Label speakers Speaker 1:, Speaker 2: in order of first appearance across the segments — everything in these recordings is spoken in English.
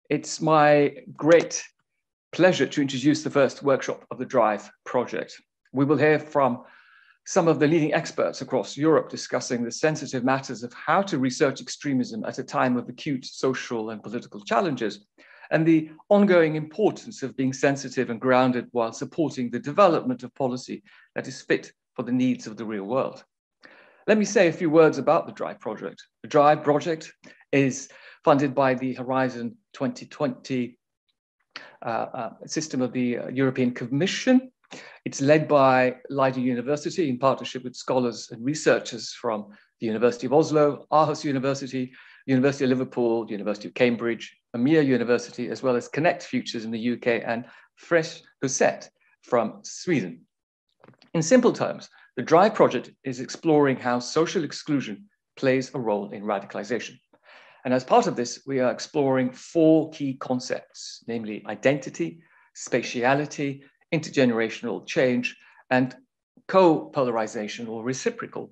Speaker 1: It's my great pleasure to introduce the first workshop of the DRIVE project. We will hear from some of the leading experts across Europe discussing the sensitive matters of how to research extremism at a time of acute social and political challenges, and the ongoing importance of being sensitive and grounded while supporting the development of policy that is fit for the needs of the real world. Let me say a few words about the DRIVE project. The DRIVE project is funded by the Horizon 2020 system of the European Commission. It's led by Leiden University in partnership with scholars and researchers from the University of Oslo, Aarhus University, University of Liverpool, University of Cambridge, Amir University, as well as Connect Futures in the UK and Fresh Husset from Sweden. In simple terms, the DRIVE project is exploring how social exclusion plays a role in radicalization. And as part of this, we are exploring four key concepts, namely identity, spatiality, intergenerational change, and co-polarization or reciprocal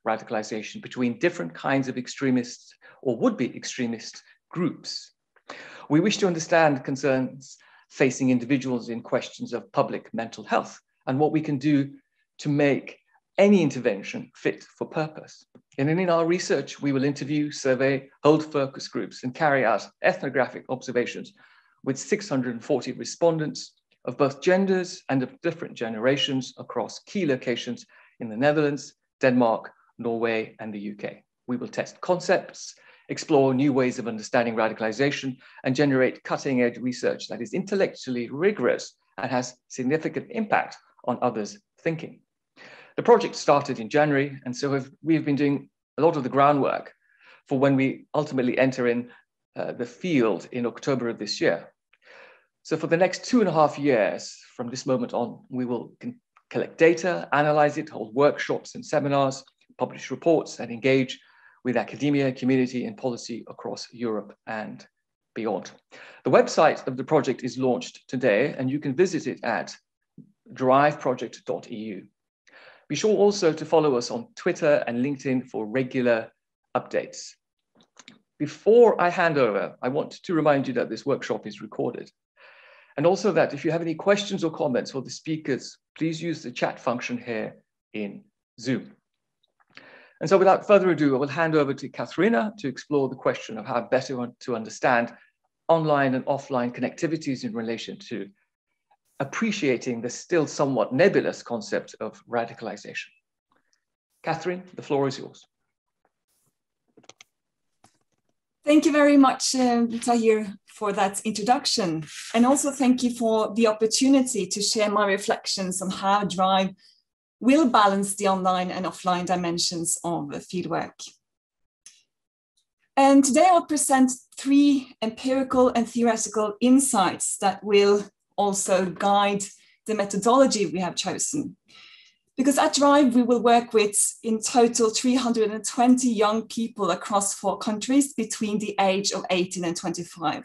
Speaker 1: radicalization between different kinds of extremists or would-be extremist groups. We wish to understand concerns facing individuals in questions of public mental health and what we can do to make any intervention fit for purpose. And in our research, we will interview, survey, hold focus groups, and carry out ethnographic observations with 640 respondents of both genders and of different generations across key locations in the Netherlands, Denmark, Norway, and the UK. We will test concepts, explore new ways of understanding radicalization, and generate cutting-edge research that is intellectually rigorous and has significant impact on others' thinking. The project started in January, and so we've been doing a lot of the groundwork for when we ultimately enter in the field in October of this year. So for the next 2.5 years, from this moment on, we will collect data, analyze it, hold workshops and seminars, publish reports, and engage with academia, community, and policy across Europe and beyond. The website of the project is launched today, and you can visit it at driveproject.eu. Be sure also to follow us on Twitter and LinkedIn for regular updates. Before I hand over, I want to remind you that this workshop is recorded. And also that if you have any questions or comments for the speakers, please use the chat function here in Zoom. And so without further ado, I will hand over to Katharina to explore the question of how better to understand online and offline connectivities in relation to appreciating the still somewhat nebulous concept of radicalization. Catherine, the floor is yours.
Speaker 2: Thank you very much, Tahir, for that introduction. And also thank you for the opportunity to share my reflections on how DRIVE will balance the online and offline dimensions of Fieldwork. And today I'll present 3 empirical and theoretical insights that will also guide the methodology we have chosen. Because at DRIVE, we will work with, in total, 320 young people across 4 countries between the age of 18 and 25.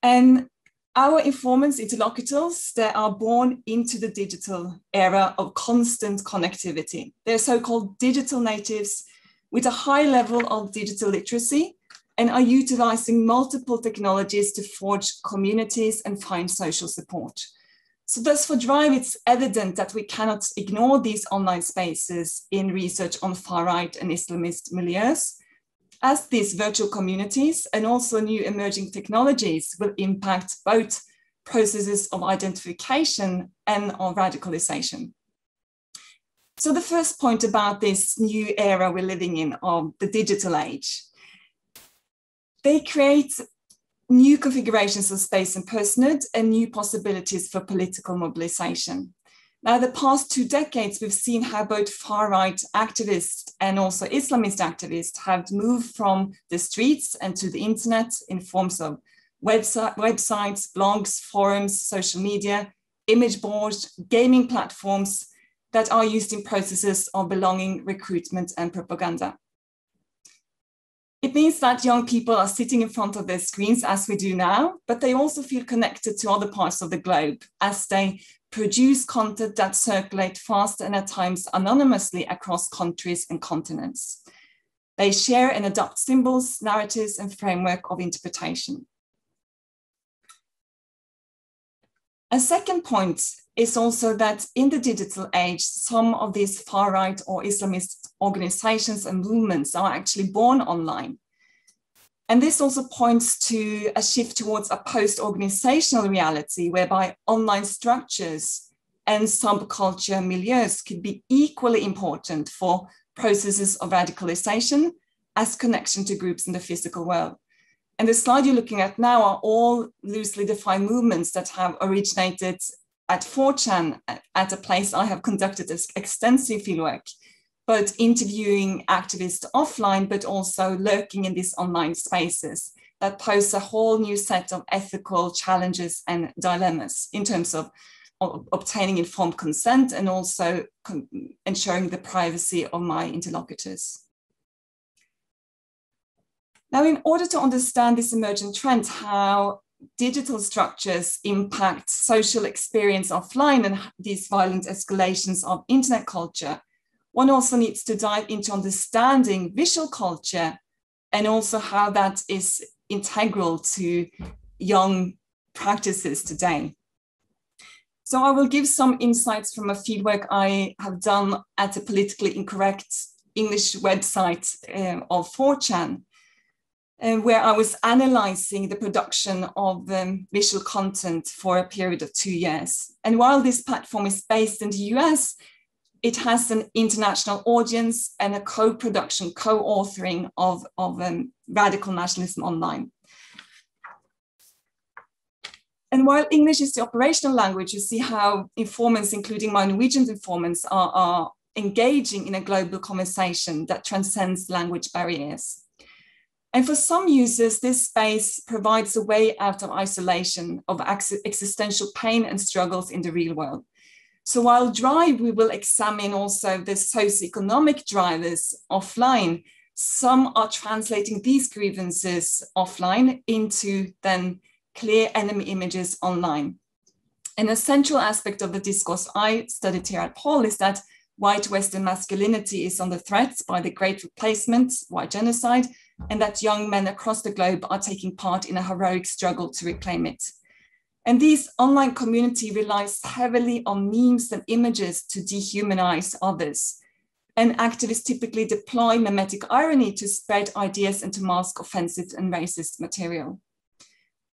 Speaker 2: And our informants, interlocutors, they are born into the digital era of constant connectivity. They're so-called digital natives with a high level of digital literacy and are utilizing multiple technologies to forge communities and find social support. So thus for DRIVE, it's evident that we cannot ignore these online spaces in research on far-right and Islamist milieus, as these virtual communities and also new emerging technologies will impact both processes of identification and of radicalization. So the first point about this new era we're living in of the digital age, they create new configurations of space and personhood and new possibilities for political mobilization. Now, the past 2 decades, we've seen how both far-right activists and also Islamist activists have moved from the streets and to the internet in forms of websites, blogs, forums, social media, image boards, gaming platforms that are used in processes of belonging, recruitment, and propaganda. It means that young people are sitting in front of their screens as we do now, but they also feel connected to other parts of the globe as they produce content that circulate fast and at times anonymously across countries and continents. They share and adopt symbols, narratives, and framework of interpretation. A second point is also that in the digital age, some of these far-right or Islamist organizations and movements are actually born online. And this also points to a shift towards a post-organizational reality whereby online structures and subculture milieus could be equally important for processes of radicalization as connection to groups in the physical world. And the slide you're looking at now are all loosely defined movements that have originated at 4chan, at a place I have conducted extensive fieldwork, both interviewing activists offline, but also lurking in these online spaces that pose a whole new set of ethical challenges and dilemmas in terms of obtaining informed consent and also ensuring the privacy of my interlocutors. Now, in order to understand this emergent trend, how digital structures impact social experience offline and these violent escalations of internet culture, one also needs to dive into understanding visual culture and also how that is integral to young practices today. So I will give some insights from a fieldwork I have done at a politically incorrect English website of 4chan, where I was analyzing the production of visual content for a period of 2 years. And while this platform is based in the US, it has an international audience and a co-production, co-authoring of radical nationalism online. And while English is the operational language, you see how informants, including my Norwegian informants, are engaging in a global conversation that transcends language barriers. And for some users, this space provides a way out of isolation, of existential pain and struggles in the real world. So while DRIVE, we will examine also the socioeconomic drivers offline, some are translating these grievances offline into then clear enemy images online. And a central aspect of the discourse I studied here at Paul is that white Western masculinity is under threat by the Great Replacement, white genocide, and that young men across the globe are taking part in a heroic struggle to reclaim it. And this online community relies heavily on memes and images to dehumanize others. And activists typically deploy mimetic irony to spread ideas and to mask offensive and racist material.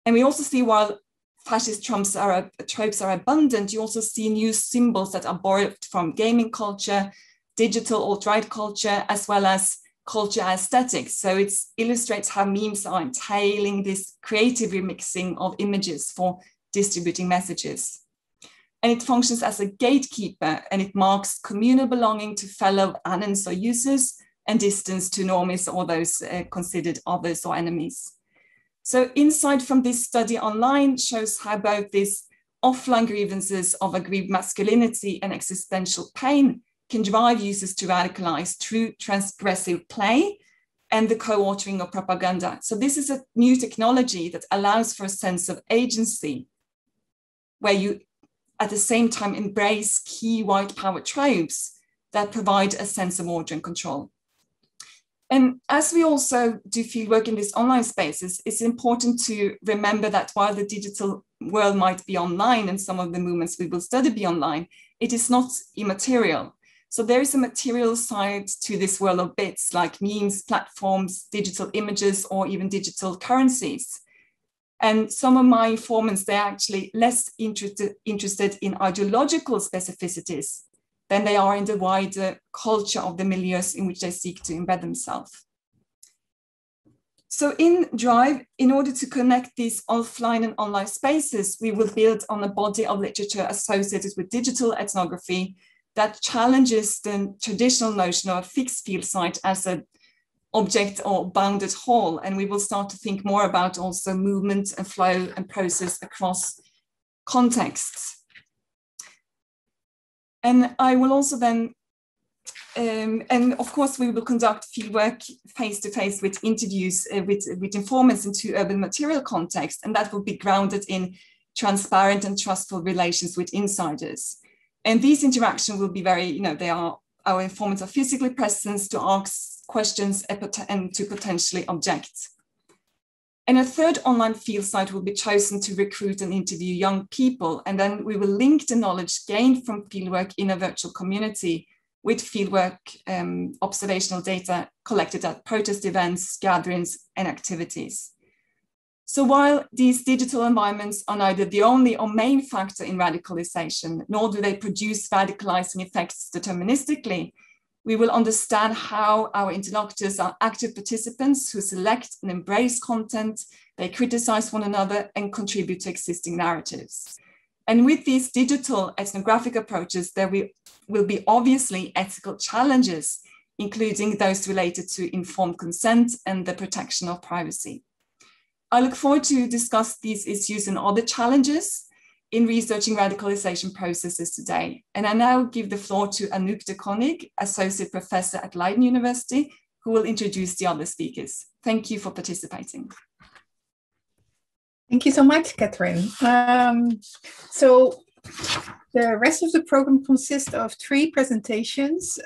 Speaker 2: And we also see while fascist tropes are abundant, you also see new symbols that are borrowed from gaming culture, digital alt-right culture, as well as culture aesthetics. So it illustrates how memes are entailing this creative remixing of images for distributing messages. And it functions as a gatekeeper, and it marks communal belonging to fellow anons or users and distance to normies or those considered others or enemies. So insight from this study online shows how both these offline grievances of aggrieved masculinity and existential pain can drive users to radicalize through transgressive play and the co-authoring of propaganda. So this is a new technology that allows for a sense of agency, where you at the same time embrace key white power tropes that provide a sense of order and control. And as we also do fieldwork in these online spaces, it's important to remember that while the digital world might be online and some of the movements we will study be online, it is not immaterial. So there is a material side to this world of bits like memes, platforms, digital images, or even digital currencies. And some of my informants, they're actually less interested in ideological specificities than they are in the wider culture of the milieus in which they seek to embed themselves. So in DRIVE, in order to connect these offline and online spaces, we will build on a body of literature associated with digital ethnography that challenges the traditional notion of a fixed field site as an object or bounded whole. And we will start to think more about also movement and flow and process across contexts. And I will also then, and of course, we will conduct fieldwork face-to-face with interviews with informants into urban material context, and that will be grounded in transparent and trustful relations with insiders. And these interactions will be very, our informants are physically present to ask questions and to potentially object. And a third online field site will be chosen to recruit and interview young people. And then we will link the knowledge gained from fieldwork in a virtual community with fieldwork observational data collected at protest events, gatherings, and activities. So while these digital environments are neither the only or main factor in radicalization, nor do they produce radicalizing effects deterministically, we will understand how our interlocutors are active participants who select and embrace content, they criticize one another and contribute to existing narratives. And with these digital ethnographic approaches, there will be obviously ethical challenges, including those related to informed consent and the protection of privacy. I look forward to discuss these issues and other challenges in researching radicalization processes today. And I now give the floor to Anouk de Koning, Associate Professor at Leiden University, who will introduce the other speakers. Thank you for participating.
Speaker 3: Thank you so much, Catherine. So the rest of the program consists of 3 presentations.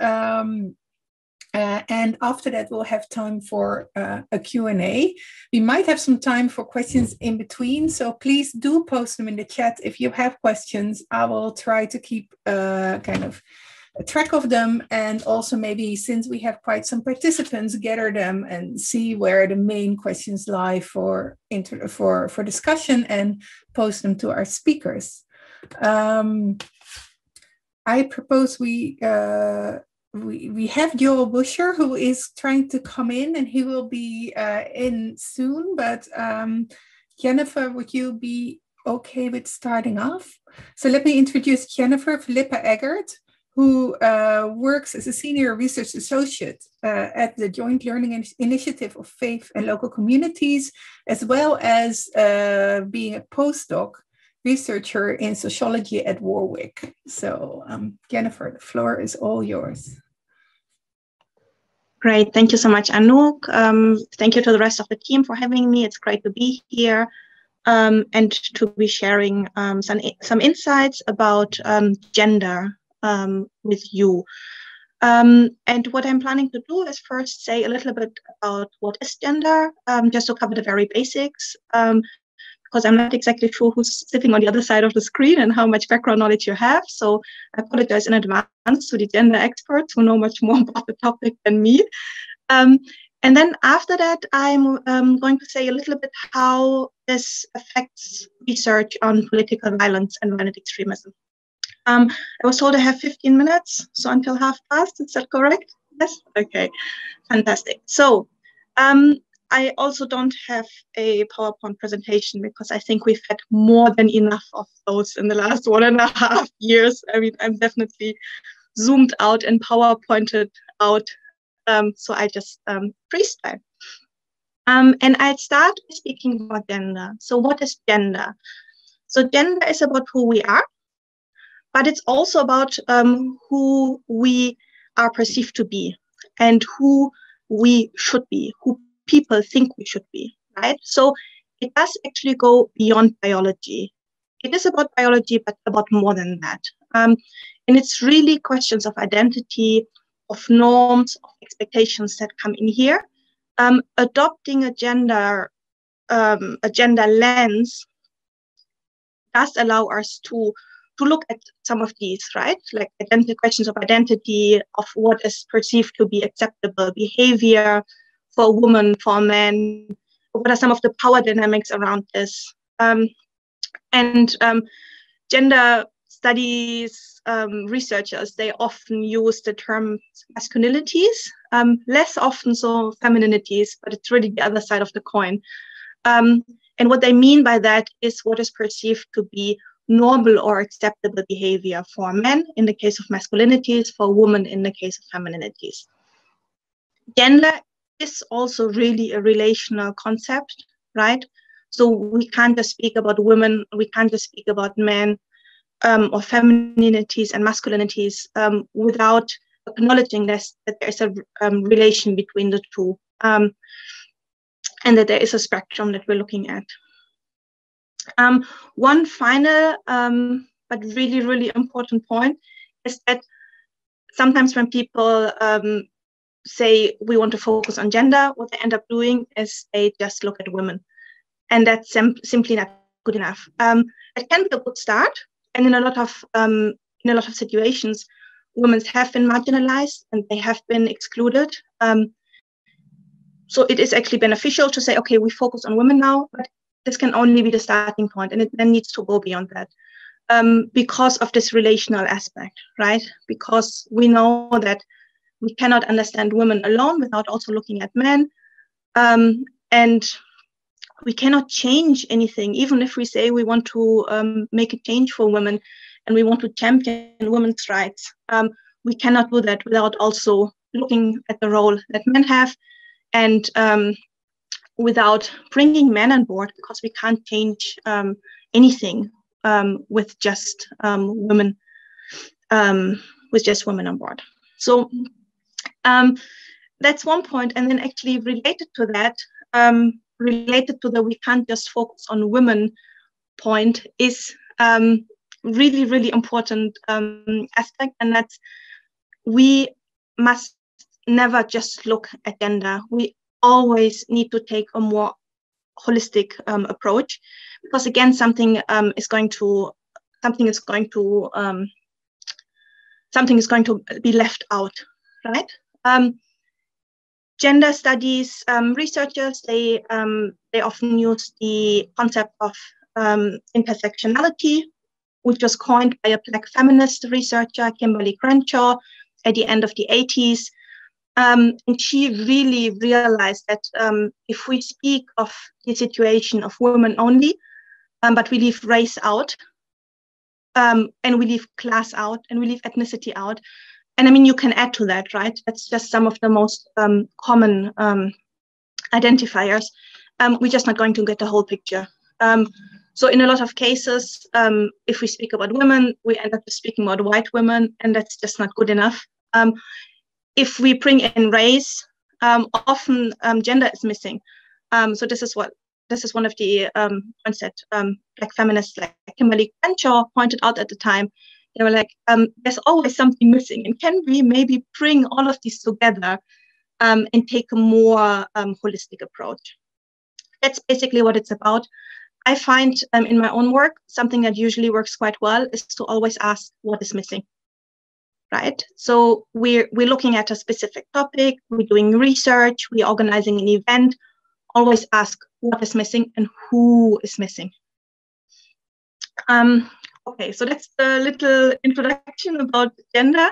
Speaker 3: And after that, we'll have time for a Q&A. We might have some time for questions in between, so please do post them in the chat if you have questions. I will try to keep kind of a track of them, and also maybe, since we have quite some participants, gather them and see where the main questions lie for discussion and post them to our speakers. I propose we have Joel Buscher, who is trying to come in, and he will be in soon. But Jennifer, would you be okay with starting off? So let me introduce Jennifer Philippa Eggert, who works as a senior research associate at the Joint Learning Initiative of Faith and Local Communities, as well as being a postdoc researcher in sociology at Warwick. So Jennifer, the floor is all yours.
Speaker 4: Great, thank you so much, Anouk. Thank you to the rest of the team for having me. It's great to be here and to be sharing some insights about gender with you. And what I'm planning to do is first say a little bit about what is gender, just to cover the very basics, because I'm not exactly sure who's sitting on the other side of the screen and how much background knowledge you have. So I apologize in advance to the gender experts who know much more about the topic than me. And then after that, I'm going to say a little bit how this affects research on political violence and violent extremism. I was told I have 15 minutes, so until past, is that correct? Yes? Okay, fantastic. So I also don't have a PowerPoint presentation because I think we've had more than enough of those in the last 1.5 years. I mean, I'm definitely zoomed out and PowerPointed out. So I just freestyle. And I'll start by speaking about gender. So what is gender? So gender is about who we are, but it's also about who we are perceived to be and who we should be, who people think we should be, right? So it does actually go beyond biology. It is about biology, but about more than that. And it's really questions of identity, of norms, of expectations that come in here. Adopting a gender lens does allow us to look at some of these, right? Like questions of identity, of what is perceived to be acceptable behavior for a woman, for a man, what are some of the power dynamics around this? And gender studies researchers, they often use the term masculinities, less often so femininities, but it's really the other side of the coin. And what they mean by that is what is perceived to be normal or acceptable behavior for men in the case of masculinities, for women in the case of femininities. Gender is also really a relational concept, right? So we can't just speak about women, we can't just speak about men or femininities and masculinities without acknowledging this, that there's a relation between the two and that there is a spectrum that we're looking at. One final but really, really important point is that sometimes when people say we want to focus on gender, what they end up doing is they just look at women. and that's simply not good enough. It can be a good start, and in a lot of situations, women have been marginalized and they have been excluded. So it is actually beneficial to say, okay, we focus on women now, but this can only be the starting point, and it then needs to go beyond that. Because of this relational aspect, right? Because we know that we cannot understand women alone without also looking at men. And we cannot change anything, even if we say we want to make a change for women and we want to champion women's rights. We cannot do that without also looking at the role that men have, and without bringing men on board, because we can't change anything with just women, on board. So that's one point. And then actually related to that, related to the we can't just focus on women point is really, really important aspect, and that's we must never just look at gender. We always need to take a more holistic approach, because again, something is going to be left out, right? Gender studies researchers, they often use the concept of intersectionality, which was coined by a Black feminist researcher, Kimberly Crenshaw, at the end of the 80s. And she really realized that if we speak of the situation of women only, but we leave race out, and we leave class out, and we leave ethnicity out, and I mean, you can add to that, right? That's just some of the most common identifiers. We're just not going to get the whole picture. So in a lot of cases, if we speak about women, we end up speaking about white women, and that's just not good enough. If we bring in race, often gender is missing. So this is one of the points that Black feminists like Kimberly Crenshaw pointed out at the time. They were like, there's always something missing, and can we maybe bring all of these together and take a more holistic approach? That's basically what it's about. I find in my own work, something that usually works quite well is to always ask what is missing, right? So we're looking at a specific topic, we're doing research, we're organizing an event, always ask what is missing and who is missing. Okay, so that's the little introduction about gender.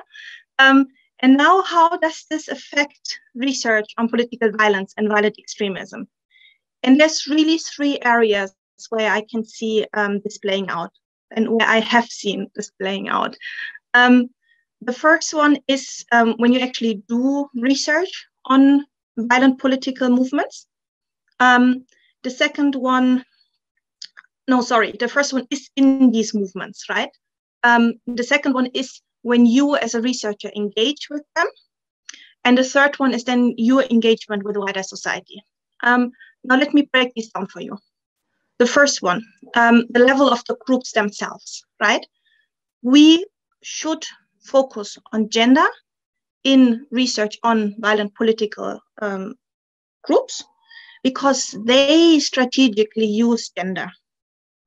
Speaker 4: And now, how does this affect research on political violence and violent extremism? And there's really three areas where I can see this playing out, and where I have seen this playing out. The first one is when you actually do research on violent political movements. The second one, the first one is in these movements, right? The second one is when you as a researcher engage with them. And the third one is then your engagement with wider society. Now let me break this down for you. The first one, the level of the groups themselves, right? We should focus on gender in research on violent political groups, because they strategically use gender.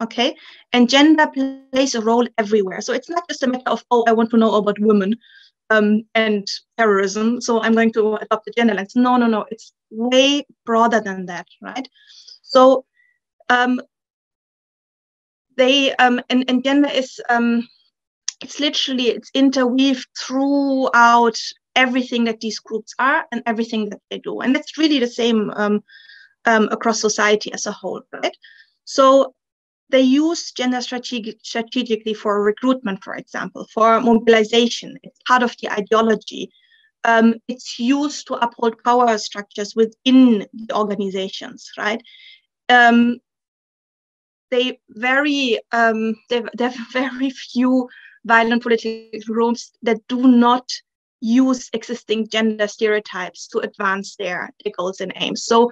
Speaker 4: Okay, and gender plays a role everywhere. So it's not just a matter of, oh, I want to know about women and terrorism, so I'm going to adopt the gender lens. No, it's way broader than that, right? So and gender is it's interweaved throughout everything that these groups are and everything that they do, and that's really the same across society as a whole, right? So they use gender strategically for recruitment, for example, for mobilization. It's part of the ideology. It's used to uphold power structures within the organizations, right? There are very few violent political groups that do not use existing gender stereotypes to advance their goals and aims. So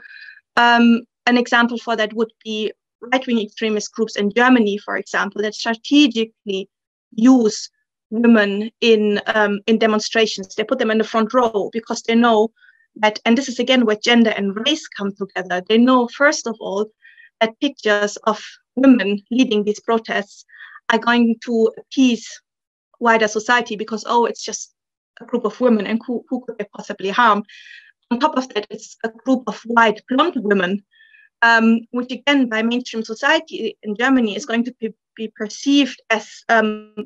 Speaker 4: an example for that would be right-wing extremist groups in Germany, for example, that strategically use women in demonstrations. They put them in the front row because they know that, and this is again where gender and race come together. They know, first of all, that pictures of women leading these protests are going to appease wider society because, oh, it's just a group of women and who could they possibly harm? On top of that, it's a group of white blonde women, which again, by mainstream society in Germany is going to be perceived as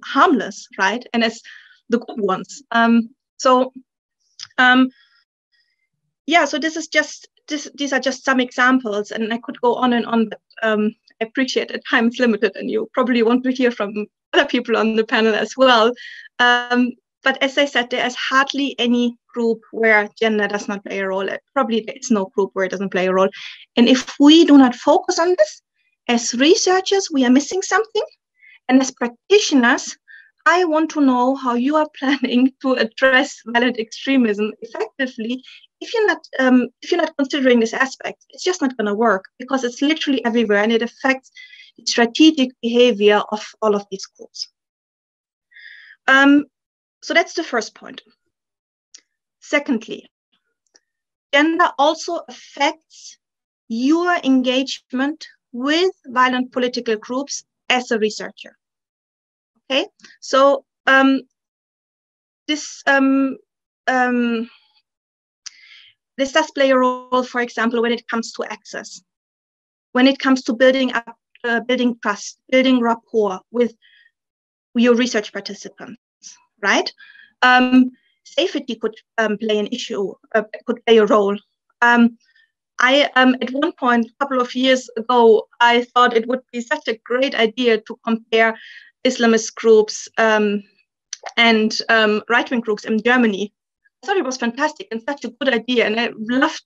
Speaker 4: harmless, right? And as the good ones. So this is just, these are just some examples, and I could go on and on, but I appreciate that time is limited and you probably want to hear from other people on the panel as well. But as I said, there is hardly any group where gender does not play a role. Probably there is no group where it doesn't play a role. And if we do not focus on this, as researchers, we are missing something. And as practitioners, I want to know how you are planning to address violent extremism effectively. If you're not considering this aspect, it's just not going to work because it's literally everywhere and it affects the strategic behavior of all of these groups. So that's the first point. Secondly, gender also affects your engagement with violent political groups as a researcher. Okay, so this does play a role, for example, when it comes to access, when it comes to building up, building trust, building rapport with your research participants, right? Safety could play an issue, could play a role. I at one point, a couple of years ago, I thought it would be such a great idea to compare Islamist groups and right-wing groups in Germany. I thought it was fantastic and such a good idea, and I loved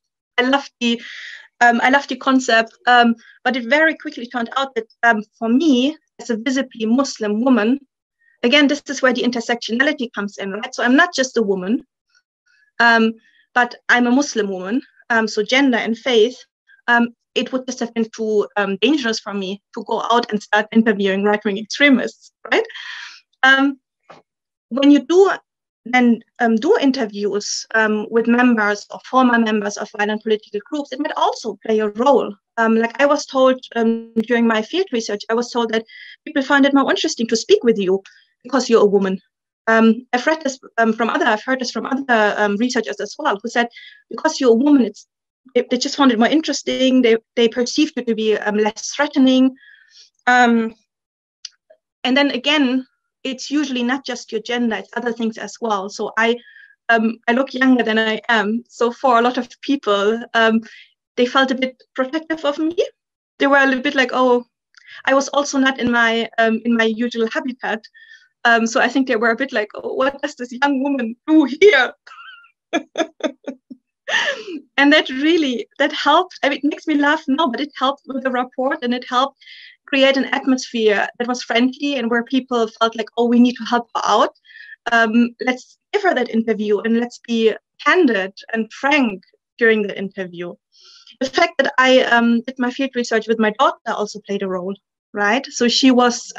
Speaker 4: the concept. But it very quickly turned out that for me, as a visibly Muslim woman, again, this is where the intersectionality comes in, right? So I'm not just a woman, but I'm a Muslim woman. So gender and faith, it would just have been too dangerous for me to go out and start interviewing right-wing extremists, right? When you do interviews with members or former members of violent political groups, it might also play a role. Like I was told during my field research, I was told that people find it more interesting to speak with you because you're a woman. I've heard this from other researchers as well, who said because you're a woman, they just found it more interesting. They perceived it to be less threatening. And then again, it's usually not just your gender; it's other things as well. So I look younger than I am. So for a lot of people, they felt a bit protective of me. They were a little bit like, oh, I was also not in my usual habitat. So I think they were a bit like, oh, what does this young woman do here? And that helped. I mean, it makes me laugh now, but it helped with the report, and it helped create an atmosphere that was friendly and where people felt like, oh, we need to help her out. Let's give her that interview and let's be candid and frank during the interview. The fact that I did my field research with my daughter also played a role, right? So she was,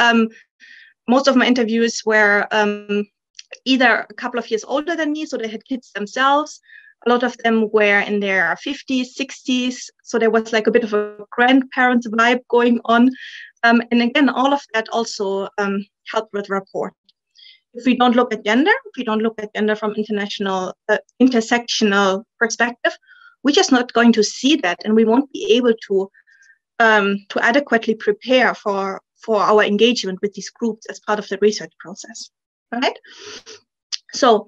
Speaker 4: most of my interviews were either a couple of years older than me, so they had kids themselves. A lot of them were in their 50s, 60s. So there was like a bit of a grandparent vibe going on. And again, all of that also helped with rapport. If we don't look at gender, from international, intersectional perspective, we're just not going to see that. And we won't be able to adequately prepare for our engagement with these groups as part of the research process, right? So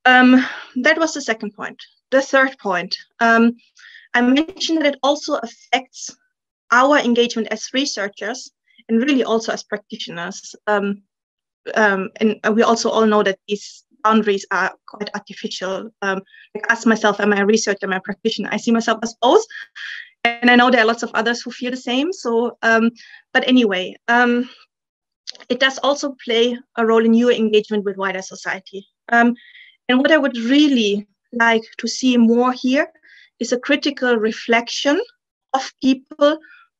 Speaker 4: that was the second point. The third point, I mentioned that it also affects our engagement as researchers and really also as practitioners. And we also all know that these boundaries are quite artificial. Like as myself, am I a researcher, am I a practitioner? I see myself as both. And I know there are lots of others who feel the same. So, but anyway, it does also play a role in your engagement with wider society. And what I would really like to see more here is a critical reflection of people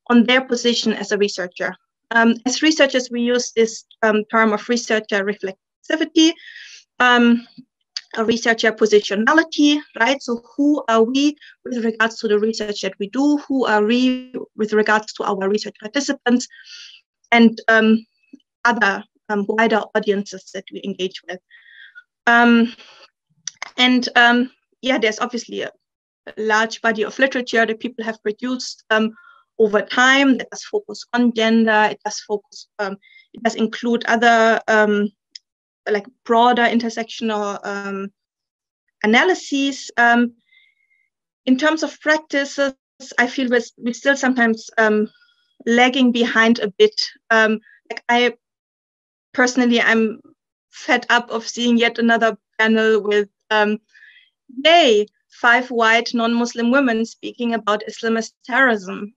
Speaker 4: on their position as a researcher. As researchers, we use this term of researcher reflexivity, a researcher positionality, right? So who are we with regards to the research that we do? Who are we with regards to our research participants and other wider audiences that we engage with. Yeah, there's obviously a large body of literature that people have produced over time that does focus on gender. It does focus, it does include other like broader intersectional analyses. In terms of practices, I feel we're still sometimes lagging behind a bit. Like I personally, I'm fed up of seeing yet another panel with yay, 5 white non-Muslim women speaking about Islamist terrorism,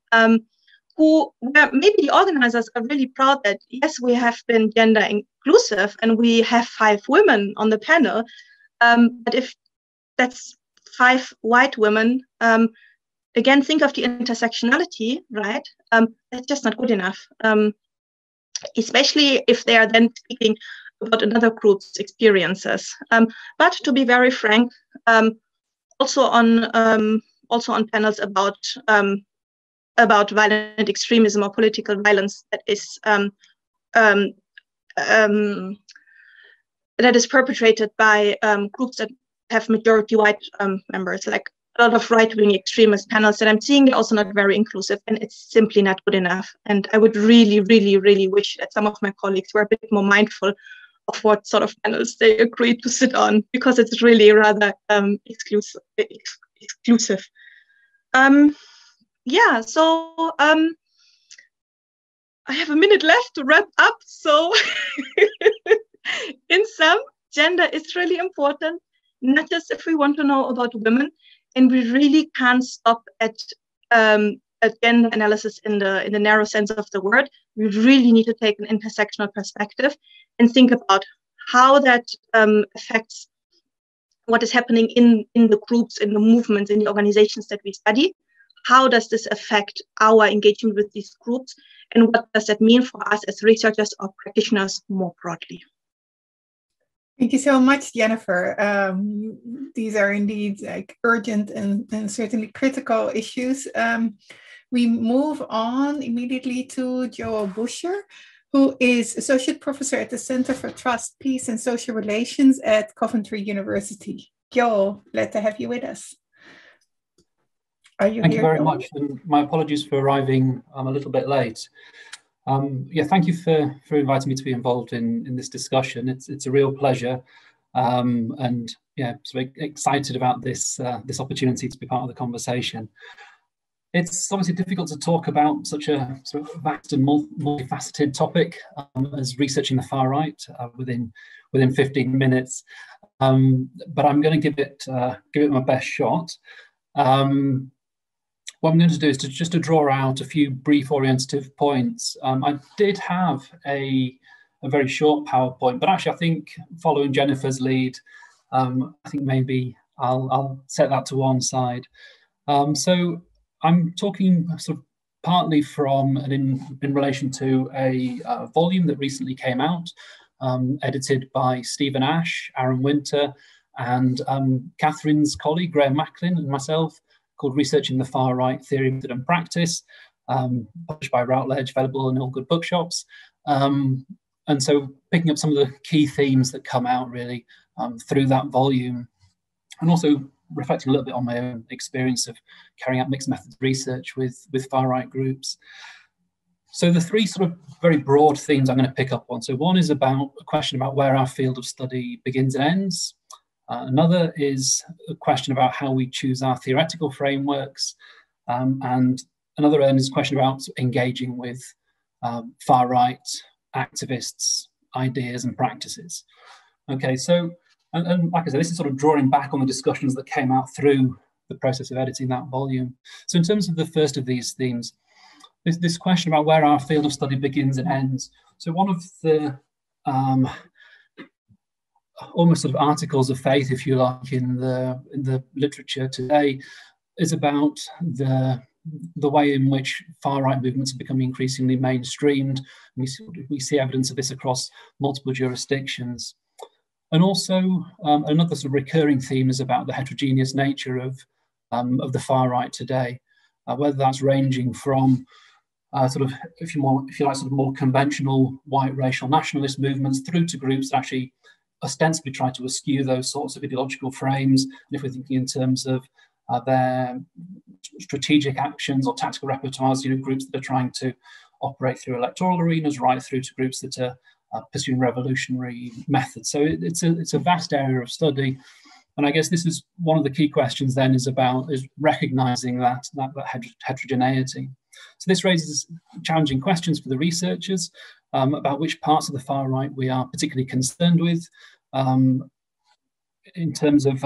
Speaker 4: where maybe the organizers are really proud that, yes, we have been gender inclusive and we have 5 women on the panel. But if that's 5 white women, again, think of the intersectionality, right? That's just not good enough, especially if they are then speaking about another group's experiences. But to be very frank, also on panels about violent extremism or political violence that is perpetrated by groups that have majority white members, like a lot of right-wing extremist panels that I'm seeing, they're also not very inclusive, and it's simply not good enough. And I would really, really, really wish that some of my colleagues were a bit more mindful of what sort of panels they agreed to sit on, because it's really rather exclusive. Yeah, so I have a minute left to wrap up. So in sum, gender is really important, not just if we want to know about women, and we really can't stop at gender analysis in the narrow sense of the word. We really need to take an intersectional perspective and think about how that affects what is happening in the groups, in the movements, in the organizations that we study. How does this affect our engagement with these groups? And what does that mean for us as researchers or practitioners more broadly?
Speaker 3: Thank you so much, Jennifer. These are indeed like urgent and certainly critical issues. We move on immediately to Joel Buscher, who is Associate Professor at the Center for Trust, Peace and Social Relations at Coventry University. Joel, glad to have you with us. Are you here?
Speaker 5: Thank you very much, and my apologies for arriving a little bit late. Yeah, thank you for inviting me to be involved in this discussion. It's a real pleasure, and yeah, so excited about this this opportunity to be part of the conversation. It's obviously difficult to talk about such a sort of vast and multifaceted topic as researching the far right within 15 minutes, but I'm going to give it my best shot. What I'm going to do is just to draw out a few brief orientative points. I did have a very short PowerPoint, but actually I think following Jennifer's lead, I think maybe I'll set that to one side. So I'm talking sort of partly from and in relation to a volume that recently came out, edited by Stephen Ash, Aaron Winter, and Catherine's colleague, Graham Macklin, and myself, called Researching the Far Right, Theory, Method and Practice, published by Routledge, available in all good bookshops. And so picking up some of the key themes that come out really through that volume, and also reflecting a little bit on my own experience of carrying out mixed methods research with far right groups. So the 3 sort of very broad themes I'm going to pick up on. So one is about a question about where our field of study begins and ends. Another is a question about how we choose our theoretical frameworks. And another end is a question about engaging with far right activists, ideas and practices. Okay, so, and like I said, this is sort of drawing back on the discussions that came out through the process of editing that volume. So in terms of the first of these themes, this question about where our field of study begins and ends. So one of the almost sort of articles of faith, if you like, in the literature today is about the way in which far-right movements are becoming increasingly mainstreamed. We see evidence of this across multiple jurisdictions. And also another sort of recurring theme is about the heterogeneous nature of the far right today. whether that's ranging from sort of, if you like, sort of more conventional white racial nationalist movements through to groups that actually ostensibly try to eschew those sorts of ideological frames. And if we're thinking in terms of their strategic actions or tactical repertoires, groups that are trying to operate through electoral arenas, right through to groups that are pursuing revolutionary methods. So it's a vast area of study. And I guess this is one of the key questions then is recognizing that heterogeneity. So this raises challenging questions for the researchers about which parts of the far right we are particularly concerned with in terms of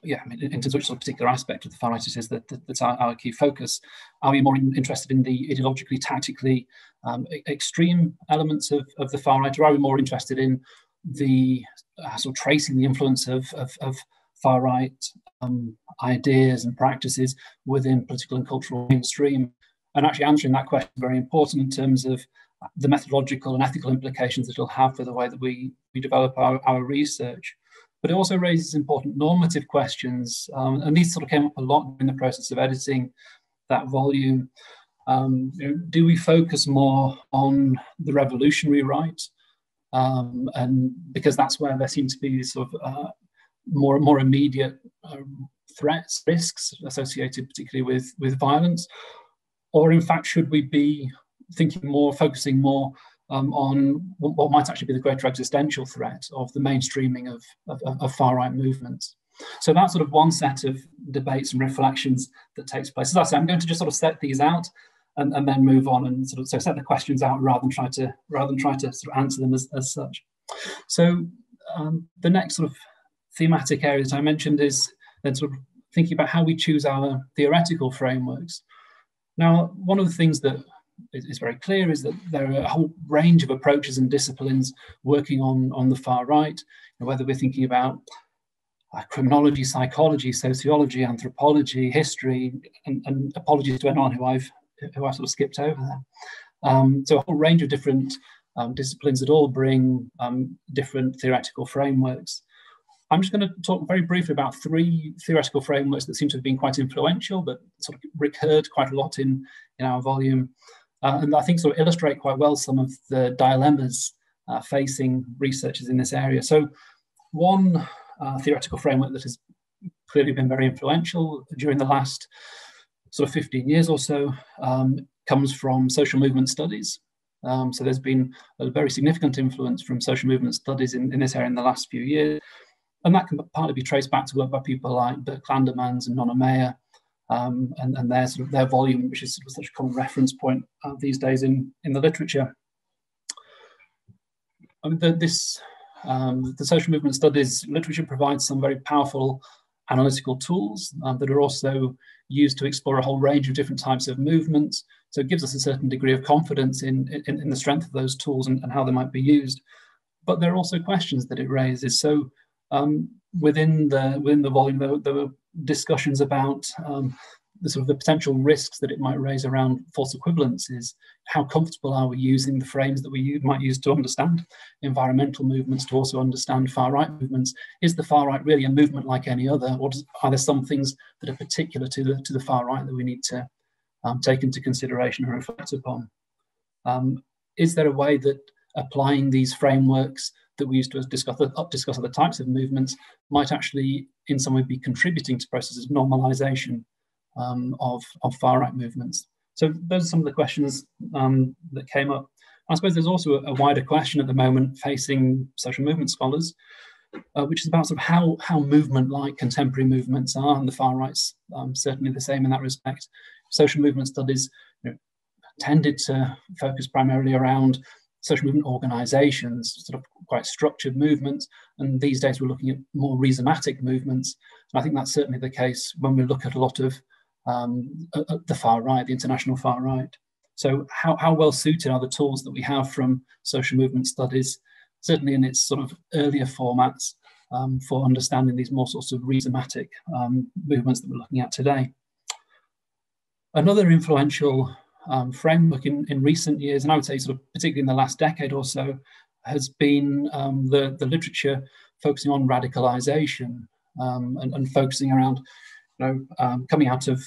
Speaker 5: in terms of which sort of particular aspect of the far right it is that's our key focus. Are we more interested in the ideologically, tactically extreme elements of the far right, or are we more interested in the sort of tracing the influence of far right ideas and practices within political and cultural mainstream? And actually answering that question is very important in terms of the methodological and ethical implications that it'll have for the way that we develop our research. But it also raises important normative questions, and these sort of came up a lot in the process of editing that volume. Do we focus more on the revolutionary right? And because that's where there seem to be sort of more immediate threats, risks associated particularly with violence, or in fact should we be focusing more on what might actually be the greater existential threat of the mainstreaming of far right movements? So that's sort of one set of debates and reflections that takes place. As I say, I'm going to just sort of set these out and then move on and sort of set the questions out rather than try to sort of answer them as such. So the next sort of thematic area that I mentioned is then sort of thinking about how we choose our theoretical frameworks. Now, one of the things that is very clear is that there are a whole range of approaches and disciplines working on the far right, whether we're thinking about criminology, psychology, sociology, anthropology, history, and apologies to anyone who I sort of skipped over there. So a whole range of different disciplines that all bring different theoretical frameworks. I'm just going to talk very briefly about three theoretical frameworks that seem to have been quite influential, but sort of recurred quite a lot in our volume. And I think sort of illustrate quite well some of the dilemmas facing researchers in this area. So one theoretical framework that has clearly been very influential during the last sort of 15 years or so comes from social movement studies. So there's been a very significant influence from social movement studies in this area in the last few years. And that can partly be traced back to work by people like Dirk Landemans and Nonna Meyer, and their volume, which is sort of such a common reference point these days in the literature. I mean, the social movement studies literature provides some very powerful analytical tools that are also used to explore a whole range of different types of movements. So it gives us a certain degree of confidence in the strength of those tools and how they might be used. But there are also questions that it raises. So within the volume, there were discussions about the potential risks that it might raise around false equivalences. How comfortable are we using the frames that we might use to understand environmental movements, to also understand far-right movements? Is the far-right really a movement like any other, or are there some things that are particular to the far-right that we need to take into consideration and reflect upon? Is there a way that applying these frameworks that we used to discuss other types of movements might actually in some way be contributing to processes of normalization of far-right movements? So those are some of the questions that came up. I suppose there's also a wider question at the moment facing social movement scholars, which is about sort of how movement-like contemporary movements are, and the far right's certainly the same in that respect. Social movement studies tended to focus primarily around social movement organizations, sort of quite structured movements. And these days we're looking at more rhizomatic movements. And I think that's certainly the case when we look at a lot of the far right, the international far right. So how well suited are the tools that we have from social movement studies, certainly in its sort of earlier formats, for understanding these more sorts of rhizomatic movements that we're looking at today? Another influential framework in recent years, and I would say sort of particularly in the last decade or so, has been the literature focusing on radicalization and focusing around, coming out of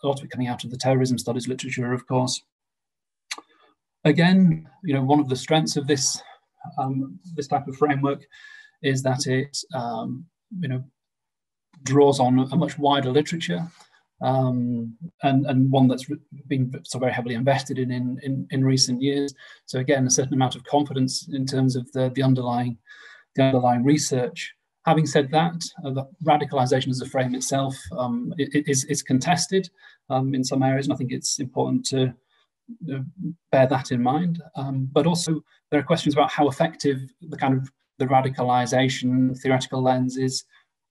Speaker 5: a lot of it coming out of the terrorism studies literature, of course. Again, one of the strengths of this this type of framework is that it draws on a much wider literature, and one that's been so very heavily invested in recent years. So again, a certain amount of confidence in terms of the underlying research. Having said that, the radicalisation as a frame itself is contested in some areas, and I think it's important to bear that in mind. But also, there are questions about how effective the radicalisation theoretical lens is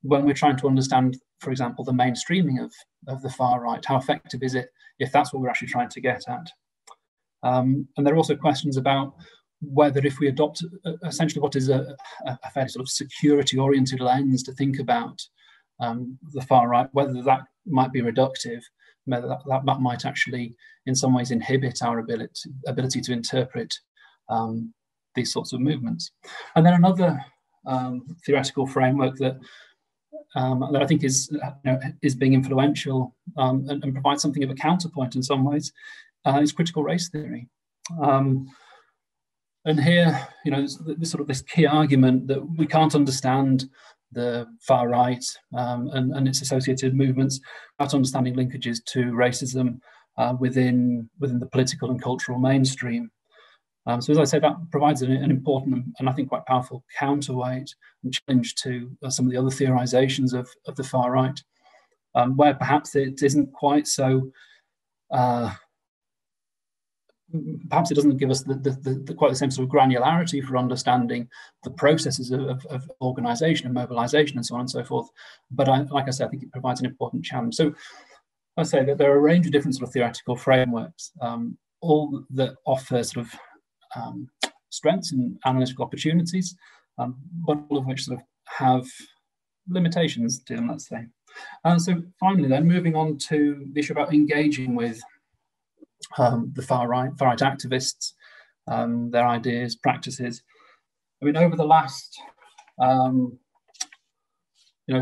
Speaker 5: when we're trying to understand, for example, the mainstreaming of the far right. How effective is it if that's what we're actually trying to get at? And there are also questions about whether, if we adopt essentially what is a fairly sort of security-oriented lens to think about the far right, whether that might be reductive, whether that might actually in some ways inhibit our ability to interpret these sorts of movements. And then another theoretical framework that I think is being influential and provides something of a counterpoint in some ways is critical race theory. And here, there's this key argument that we can't understand the far right and its associated movements without understanding linkages to racism within the political and cultural mainstream. So as I say, that provides an important and I think quite powerful counterweight and challenge to some of the other theorizations of the far right, where perhaps it isn't quite so. Perhaps it doesn't give us the quite the same sort of granularity for understanding the processes of organisation and mobilisation and so on and so forth. But like I said, I think it provides an important challenge. So I say that there are a range of different sort of theoretical frameworks, all that offer sort of strengths and analytical opportunities, but all of which sort of have limitations to them, let's say. So finally then, moving on to the issue about engaging with the far right activists, their ideas, practices. I mean, over the last,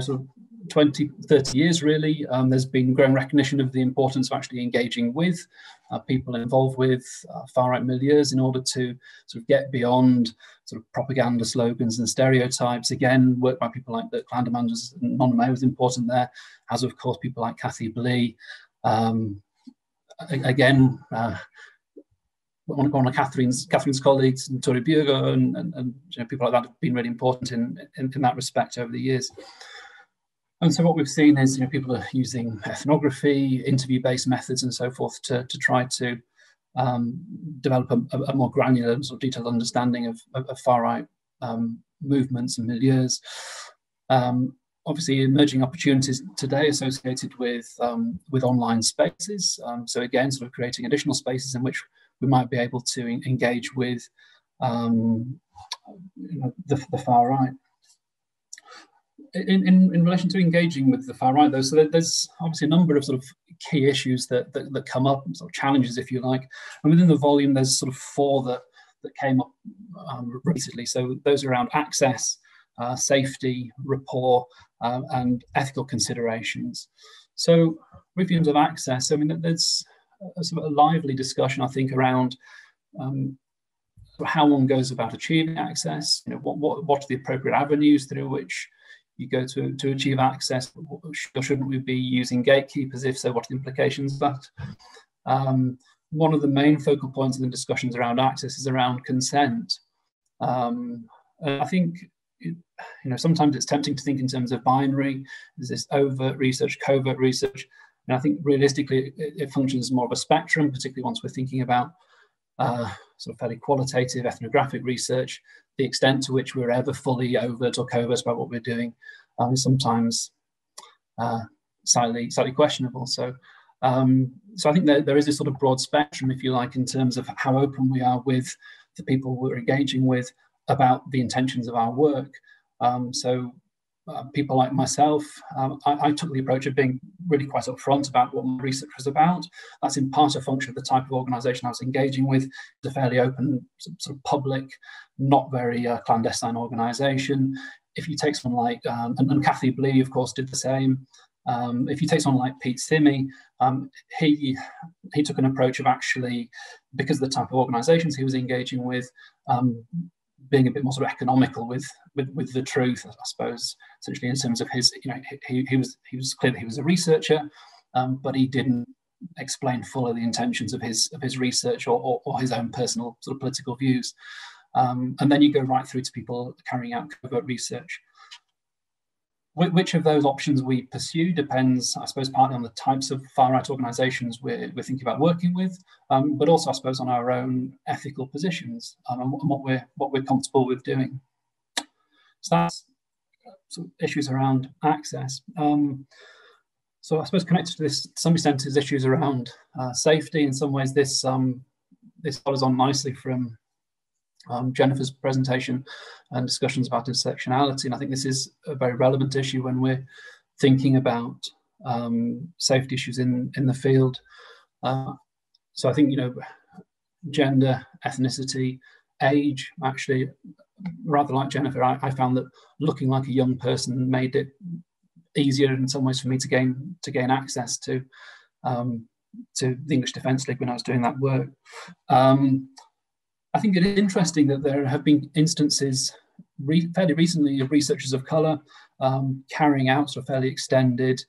Speaker 5: sort of 20, 30 years, really, there's been growing recognition of the importance of actually engaging with people involved with far right milieus in order to sort of get beyond sort of propaganda slogans and stereotypes. Again, work by people like Dirk Landemann's non-May was important there, as of course people like Kathy Blee. Again, one of Catherine's colleagues, Tori Bjergo, and people like that have been really important in that respect over the years. And so what we've seen is people are using ethnography, interview-based methods, and so forth to try to develop a more granular and sort of detailed understanding of far right movements and milieus. Obviously, emerging opportunities today associated with online spaces. So again, sort of creating additional spaces in which we might be able to engage with the far right. In relation to engaging with the far right, though, so there's obviously a number of sort of key issues that come up, sort of challenges, if you like. And within the volume, there's sort of four that came up recently. So those are around access, safety, rapport, and ethical considerations. So with terms of access, I mean, there's a sort of a lively discussion, I think, around how one goes about achieving access. What are the appropriate avenues through which you go to achieve access? Or shouldn't we be using gatekeepers? If so, what are the implications of that? One of the main focal points in the discussions around access is around consent. And I think sometimes it's tempting to think in terms of binary. There's this overt research, covert research. And I think realistically, it functions more of a spectrum, particularly once we're thinking about sort of fairly qualitative ethnographic research. The extent to which we're ever fully overt or covert about what we're doing is sometimes slightly questionable. So I think there is a sort of broad spectrum, if you like, in terms of how open we are with the people we're engaging with about the intentions of our work. People like myself, I took the approach of being really quite upfront about what my research was about. That's in part a function of the type of organisation I was engaging with. It's a fairly open, sort of public, not very clandestine organisation. If you take someone like, and Kathy Blee, of course, did the same. If you take someone like Pete Simi, he took an approach of actually, because of the type of organisations he was engaging with, being a bit more sort of economical with the truth, I suppose, essentially in terms of his, he was clear that he was a researcher, but he didn't explain fully the intentions of his research or his own personal sort of political views. And then you go right through to people carrying out covert research. Which of those options we pursue depends, I suppose, partly on the types of far-right organisations we're thinking about working with, but also, I suppose, on our own ethical positions and what we're comfortable with doing. So that's sort of issues around access. So I suppose connected to this, to some extent, is issues around safety. In some ways, this follows on nicely from Jennifer's presentation and discussions about intersectionality. And I think this is a very relevant issue when we're thinking about safety issues in the field. So I think, gender, ethnicity, age, actually, rather like Jennifer, I found that looking like a young person made it easier in some ways for me to gain access to the English Defence League when I was doing that work. I think it is interesting that there have been instances fairly recently of researchers of colour carrying out sort of fairly extended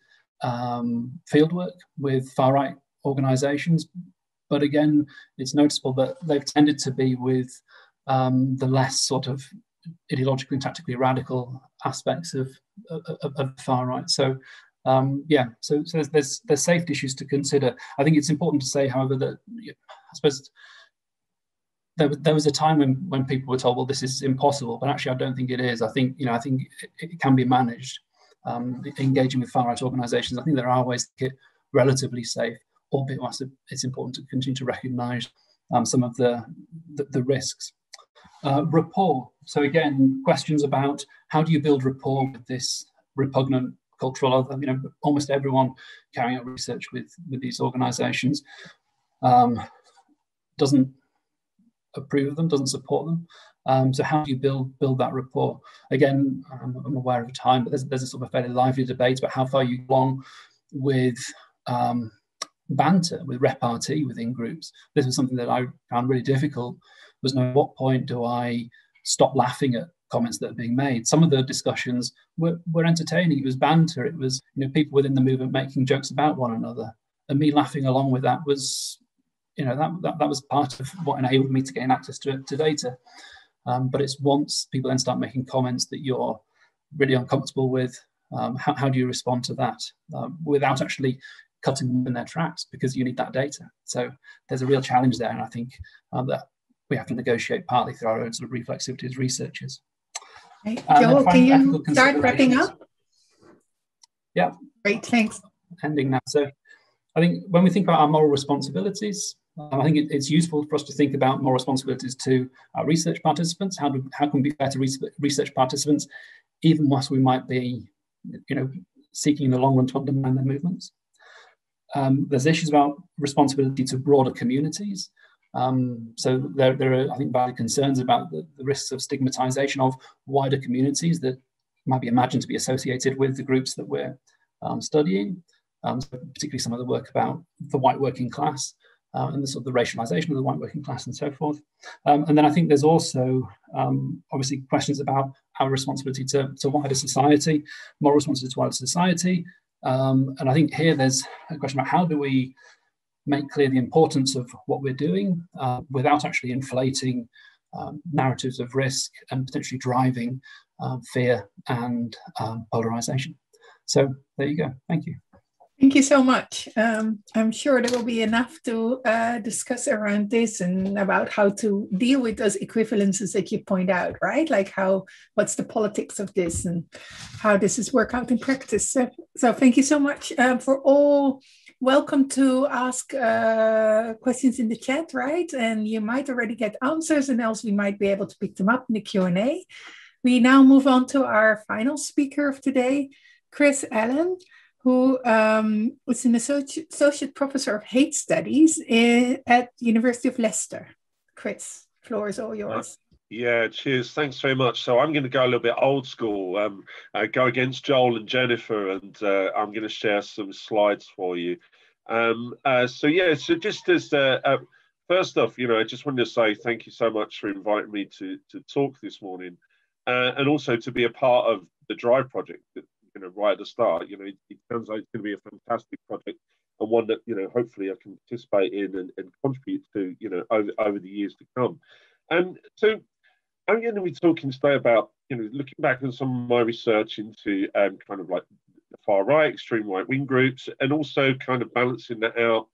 Speaker 5: fieldwork with far-right organisations. But again, it's noticeable that they've tended to be with the less sort of ideologically and tactically radical aspects of far-right. So so there's safety issues to consider. I think it's important to say, however, that I suppose there was a time when people were told, well, this is impossible, but actually I don't think it is. I think it can be managed. Engaging with far-right organisations, I think there are ways to get relatively safe, albeit it's important to continue to recognise some of the risks. Rapport. So again, questions about how do you build rapport with this repugnant cultural other? Almost everyone carrying out research with these organisations doesn't approve of them, doesn't support them. So how do you build that rapport? Again, I'm aware of time, but there's a sort of a fairly lively debate about how far you go along with banter, with repartee within groups. This was something that I found really difficult. Was at what point do I stop laughing at comments that are being made? Some of the discussions were entertaining. It was banter. It was people within the movement making jokes about one another, and me laughing along with that was that was part of what enabled me to gain access to data. But it's once people then start making comments that you're really uncomfortable with, how do you respond to that without actually cutting them in their tracks, because you need that data. So there's a real challenge there, and I think that we have to negotiate partly through our own sort of reflexivity as researchers.
Speaker 3: Okay. Joel, can you start wrapping up?
Speaker 5: Yeah.
Speaker 3: Great, thanks.
Speaker 5: Ending now. So I think when we think about our moral responsibilities, I think it's useful for us to think about moral responsibilities to our research participants. How can we be fair to research participants, even whilst we might be, seeking in the long run to undermine their movements? There's issues about responsibility to broader communities. So there are, I think, valid concerns about the risks of stigmatization of wider communities that might be imagined to be associated with the groups that we're studying, so particularly some of the work about the white working class and the sort of the racialization of the white working class and so forth. And then I think there's also obviously questions about our responsibility to wider society, moral responsibility to wider society. And I think here there's a question about how do we make clear the importance of what we're doing without actually inflating narratives of risk and potentially driving fear and polarization. So there you go. Thank you.
Speaker 3: Thank you so much. I'm sure there will be enough to discuss around this and about how to deal with those equivalences that you point out, right? Like what's the politics of this and how this is work out in practice. So thank you so much for all. Welcome to ask questions in the chat, right? And you might already get answers, and else we might be able to pick them up in the Q&A. We now move on to our final speaker of today, Chris Allen, who is an associate professor of hate studies at the University of Leicester. Chris, floor is all yours.
Speaker 6: Yeah, cheers. Thanks very much. So I'm going to go a little bit old school, go against Joel and Jennifer, and I'm going to share some slides for you. So just as first off, I just wanted to say thank you so much for inviting me to talk this morning, and also to be a part of the DRIVE project. Right at the start, it sounds like it's going to be a fantastic project, and one that hopefully I can participate in and contribute to over the years to come. And so I'm going to be talking today about looking back on some of my research into kind of like the far right, extreme right wing groups, and also kind of balancing that out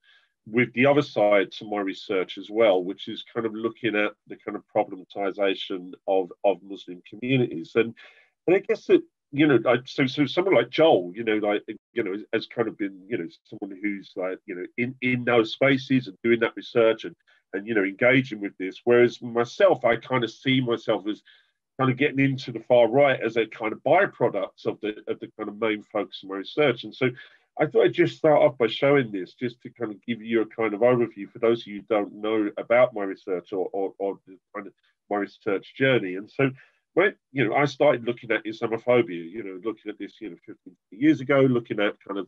Speaker 6: with the other side to my research as well, which is kind of looking at the kind of problematization of Muslim communities. And I guess that so someone like Joel, has kind of been, someone who's like, in those spaces and doing that research and engaging with this. Whereas myself, I kind of see myself as kind of getting into the far right as a kind of byproduct of the kind of main focus of my research. And so I thought I'd just start off by showing this, just to kind of give you a kind of overview for those of you who don't know about my research or the kind of my research journey. And so when I started looking at Islamophobia, looking at this 15 years ago, looking at kind of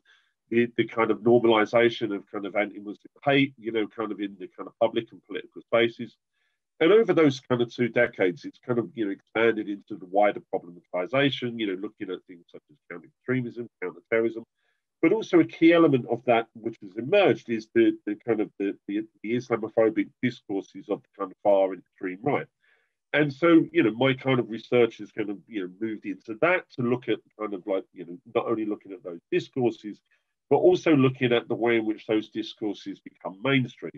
Speaker 6: the kind of normalization of kind of anti-Muslim hate, kind of in the kind of public and political spaces. And over those kind of 2 decades, it's kind of expanded into the wider problematization, looking at things such as counter-extremism, counter-terrorism. But also a key element of that which has emerged is the kind of the Islamophobic discourses of the kind of far and extreme right. And so, my kind of research has kind of, moved into that to look at kind of like, not only looking at those discourses, but also looking at the way in which those discourses become mainstream,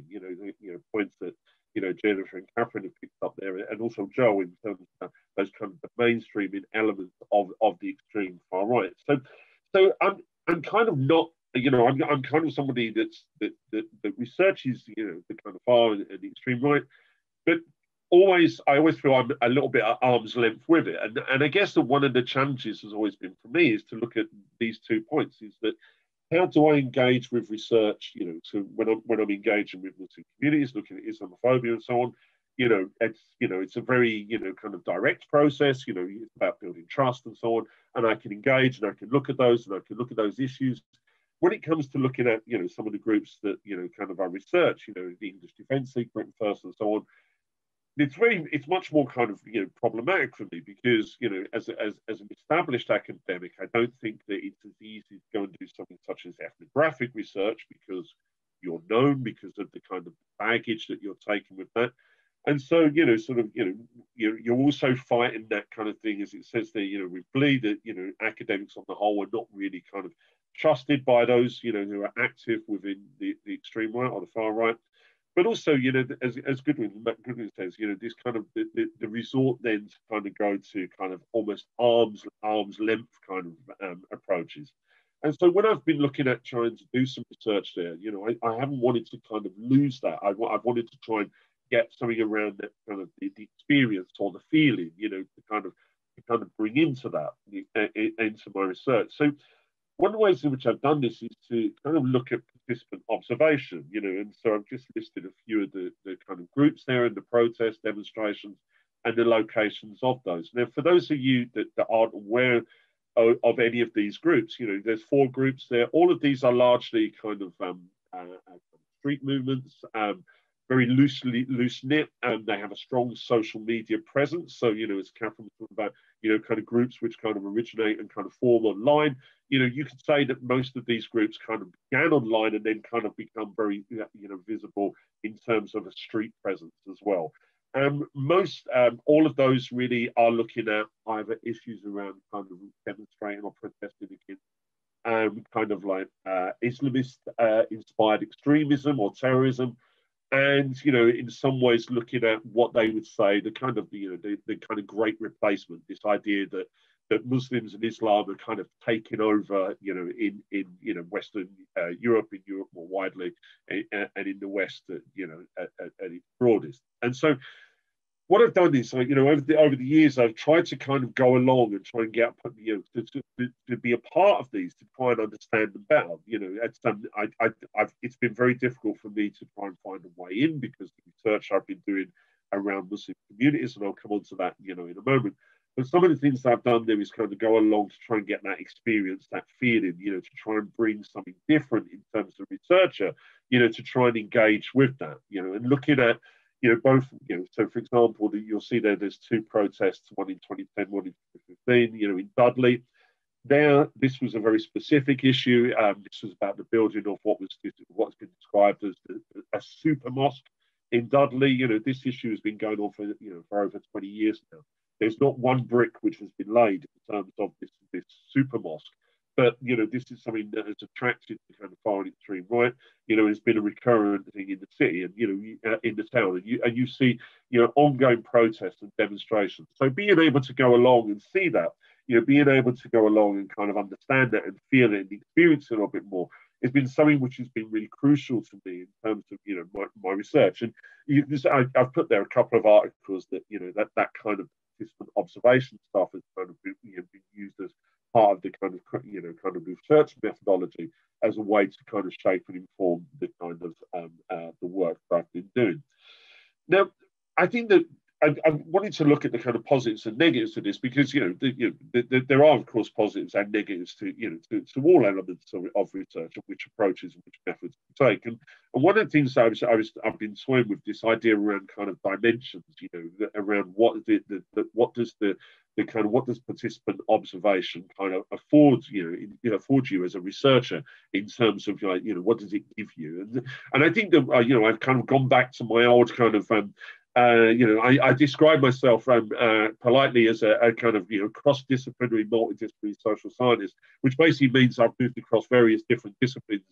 Speaker 6: points that, Jennifer and Catherine have picked up there, and also Joe in terms of those kind of the mainstreaming elements of the extreme far right. So I'm kind of not, I'm kind of somebody that researches, the kind of far and the extreme right, but I always feel I'm a little bit at arm's length with it. And I guess that one of the challenges has always been for me is to look at these 2 points, is that how do I engage with research, so when I'm engaging with Muslim communities, looking at Islamophobia and so on, it's a very, kind of direct process, it's about building trust and so on, and I can engage and I can look at those and I can look at those issues. When it comes to looking at, some of the groups that, kind of I research, the English Defence League, Britain First and so on, it's much more kind of problematic for me because as an established academic, I don't think that it's as easy to go and do something such as ethnographic research because you're known, because of the kind of baggage that you're taking with that. And so you're also fighting that kind of thing, as it says there, with Blee, that academics on the whole are not really kind of trusted by those who are active within the extreme right or the far right. But also, as Goodwin says, this kind of the resort then to kind of go to kind of almost arm's length kind of approaches. And so when I've been looking at trying to do some research there, I haven't wanted to kind of lose that. I've wanted to try and get something around that kind of the experience or the feeling, to kind of bring into that into my research. So one of the ways in which I've done this is to kind of look at participant observation, and so I've just listed a few of the kind of groups there and the protest demonstrations and the locations of those. Now, for those of you that aren't aware of any of these groups, there's 4 groups there. All of these are largely kind of street movements, very loose-knit, and they have a strong social media presence. So, as Catherine was talking about, kind of groups which kind of originate and kind of form online. You could say that most of these groups kind of began online and then kind of become very, visible in terms of a street presence as well. All of those really are looking at either issues around kind of demonstrating or protesting against kind of like Islamist inspired extremism or terrorism. And in some ways, looking at what they would say, the kind of the kind of great replacement, this idea that Muslims and Islam are kind of taking over, in Western Europe, in Europe more widely, and in the West, at its broadest. And so, what I've done is, over the years, I've tried to kind of go along and try and get, to be a part of these, to try and understand them better. It's been very difficult for me to try and find a way in because the research I've been doing around Muslim communities, and I'll come on to that, in a moment. But some of the things that I've done there is kind of go along to try and get that experience, that feeling, to try and bring something different in terms of researcher, to try and engage with that, and looking at, both, so for example, you'll see there's two protests, one in 2010, one in 2015, in Dudley. This was a very specific issue. This was about the building of what's been described as a super mosque in Dudley. This issue has been going on for over 20 years now. There's not one brick which has been laid in terms of this super mosque, but this is something that has attracted the kind of far and extreme right. It's been a recurrent thing in the city and in the town, and you see ongoing protests and demonstrations. So being able to go along and see that, being able to go along and kind of understand that and feel it and experience it a little bit more, it's been something which has been really crucial to me in terms of my research. And I've put there a couple of articles that that kind of participant observation stuff has kind of been used as part of the kind of research methodology as a way to kind of shape and inform the kind of the work that I've been doing. Now, I think that I wanted to look at the kind of positives and negatives to this, because there are of course positives and negatives to to all elements of research and which approaches and which methods to take. And one of the things I've been toying with this idea around kind of dimensions, around what does participant observation kind of afford you as a researcher in terms of what does it give you? And I think that I've kind of gone back to my old kind of I describe myself politely as a kind of cross-disciplinary, multidisciplinary social scientist, which basically means I've moved across various different disciplines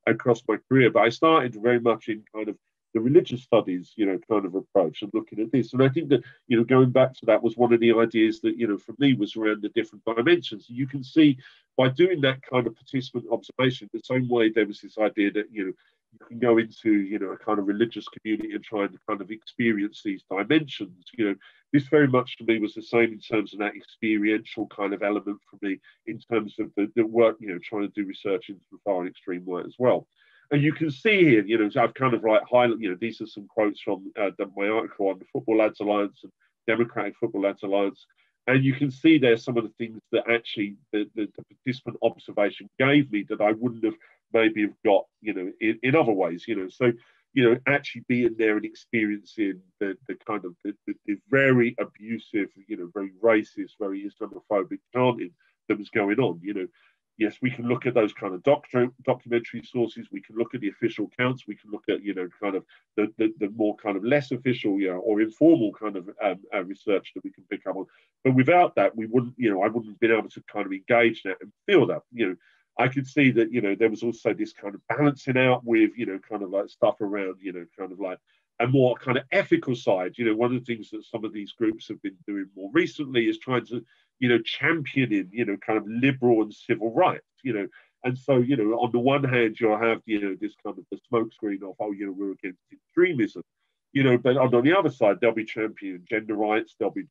Speaker 6: across my career. But I started very much in kind of the religious studies kind of approach and looking at this. And I think that going back to that was one of the ideas that for me was around the different dimensions. You can see by doing that kind of participant observation, the same way there was this idea that you can go into a kind of religious community and try and kind of experience these dimensions. This very much to me was the same in terms of that experiential kind of element for me in terms of the work trying to do research into the far and extreme right as well. And you can see here, I've kind of like highlighted, these are some quotes from my article on the Football Lads Alliance and Democratic Football Lads Alliance. And you can see there some of the things that actually the participant observation gave me that I wouldn't have maybe have got, in other ways, So, actually being there and experiencing the kind of the very abusive, very racist, very Islamophobic chanting that was going on, Yes, we can look at those kind of documentary sources. We can look at the official accounts. We can look at, kind of the more kind of less official, or informal kind of research that we can pick up on. But without that, we wouldn't, I wouldn't have been able to kind of engage that and feel that, I could see that, there was also this kind of balancing out with, kind of like stuff around, kind of like a more kind of ethical side. One of the things that some of these groups have been doing more recently is trying to, championing, kind of liberal and civil rights, And so, on the one hand, you'll have, this kind of the smokescreen of, we're against extremism, but on the other side, they'll be championing gender rights, they'll be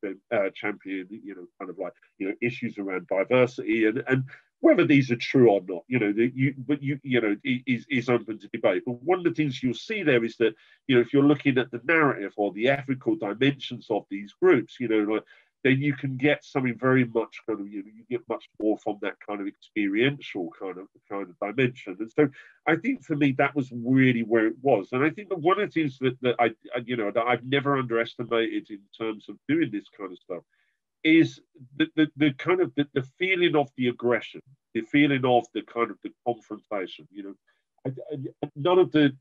Speaker 6: championing, kind of like, issues around diversity and whether these are true or not, is open to debate. But one of the things you'll see there is that, if you're looking at the narrative or the ethical dimensions of these groups, then you can get something very much kind of, you get much more from that kind of experiential kind of dimension. And so I think for me, that was really where it was. And I think that one of the things that that I've never underestimated in terms of doing this kind of stuff is the kind of the feeling of the aggression, the feeling of the kind of the confrontation. None of the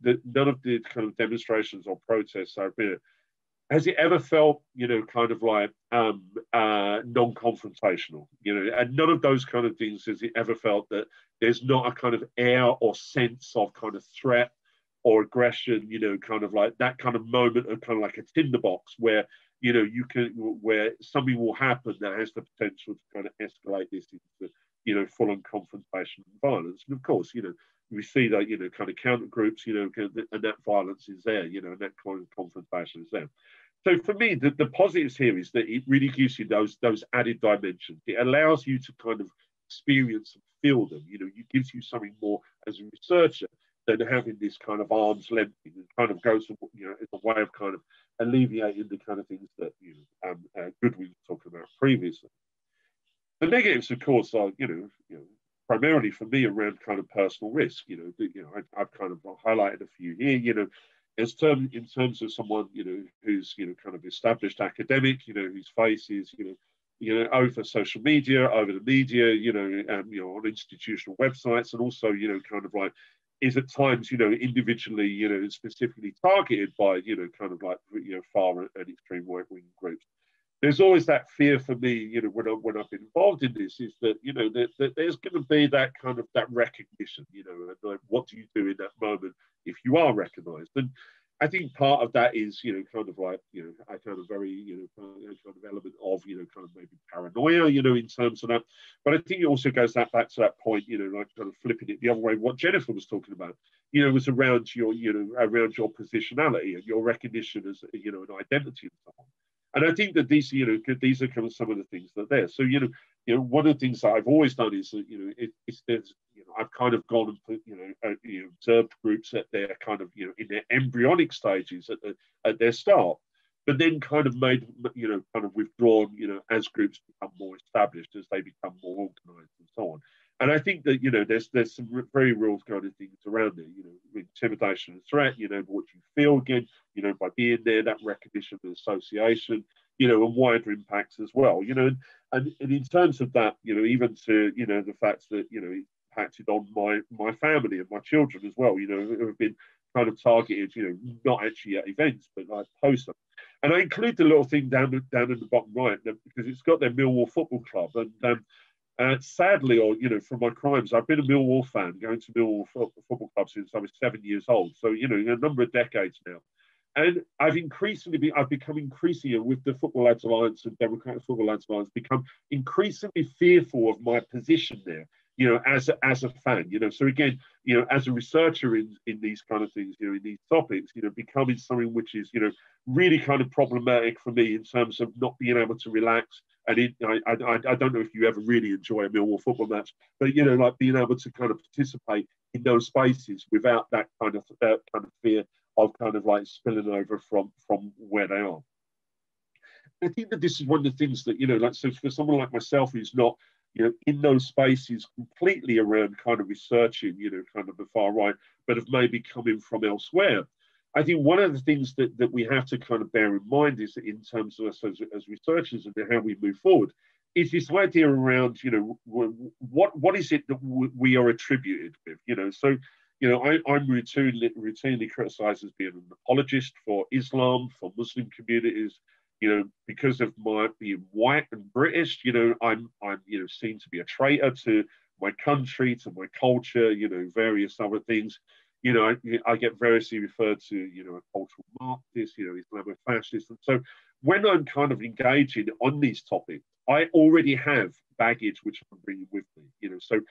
Speaker 6: kind of demonstrations or protests I've been at, has it ever felt, kind of like non-confrontational, and none of those kind of things has it ever felt that there's not a kind of air or sense of kind of threat or aggression, kind of like that kind of moment of kind of like a tinderbox where, where something will happen that has the potential to kind of escalate this into, full-on confrontation and violence. And of course, we see that, kind of counter groups, and that violence is there, and that kind of confrontation is there. So for me, the positives here is that it really gives you those added dimensions. It allows you to kind of experience and feel them. It gives you something more as a researcher than having this kind of arm's length. It kind of goes, you know, it's a way of kind of alleviating the kind of things that, you know, Goodwin was talking about previously. The negatives, of course, are, you know, primarily for me around kind of personal risk. You know, I've kind of highlighted a few here. You know, in terms of someone, you know, who's, you know, kind of established academic, you know, whose face is, you know, over social media, over the media, you know, on institutional websites, and also, you know, kind of like is at times, you know, individually, you know, specifically targeted by, you know, kind of like, you know, far and extreme right-wing groups. There's always that fear for me, you know, when I've been involved in this, is that, you know, that there's going to be that kind of that recognition, you know, and like, what do you do in that moment if you are recognised? And I think part of that is, you know, kind of like, you know, a kind of very, you know, kind of element of, you know, kind of maybe paranoia, you know, in terms of that. But I think it also goes back to that point, you know, like kind of flipping it the other way. What Jennifer was talking about, you know, was around your, you know, around your positionality and your recognition as, you know, an identity and so on. And I think that these, you know, these are kind of some of the things that are there. So, you know, one of the things that I've always done is that, you know, there's, you know, I've kind of gone and put, you know, observed groups at their kind of, you know, in their embryonic stages at their start, but then kind of made, you know, kind of withdrawn, you know, as groups become more established, as they become more organised and so on. And I think that, you know, there's some very real kind of things around there, you know, intimidation and threat, you know, what you feel again, you know, by being there, that recognition and association, you know, and wider impacts as well, you know, and in terms of that, you know, even to, you know, the fact that, you know, it impacted on my family and my children as well, you know, who have been kind of targeted, you know, not actually at events, but like post them. And I include the little thing down in the bottom right, because it's got their Millwall Football Club. And sadly, or, you know, from my crimes, I've been a Millwall fan, going to Millwall Football Club since I was 7 years old. So, you know, a number of decades now. And I've become increasingly, with the Football Lads Alliance and Democratic Football Lads Alliance, become increasingly fearful of my position there, you know, as a fan, you know. So again, you know, as a researcher in these kind of things, you know, in these topics, you know, becoming something which is, you know, really kind of problematic for me in terms of not being able to relax. And I don't know if you ever really enjoy a Millwall football match, but, you know, like being able to kind of participate in those spaces without that kind of fear of kind of like spilling over from where they are. I think that this is one of the things that, you know, like, so for someone like myself who's not, you know, in those spaces completely around kind of researching, you know, kind of the far right, but have maybe coming from elsewhere, I think one of the things that we have to kind of bear in mind is that in terms of us as researchers and how we move forward, is this idea around, you know, what is it that we are attributed with, you know? So, you know, I'm routinely criticised as being an apologist for Islam, for Muslim communities, you know, because of my being white and British, you know, I'm you know, seen to be a traitor to my country, to my culture, you know, various other things. You know, I get variously referred to, you know, a cultural Marxist, you know, Islamofascist. And so when I'm kind of engaging on these topics, I already have baggage which I'm bringing with me, you know. So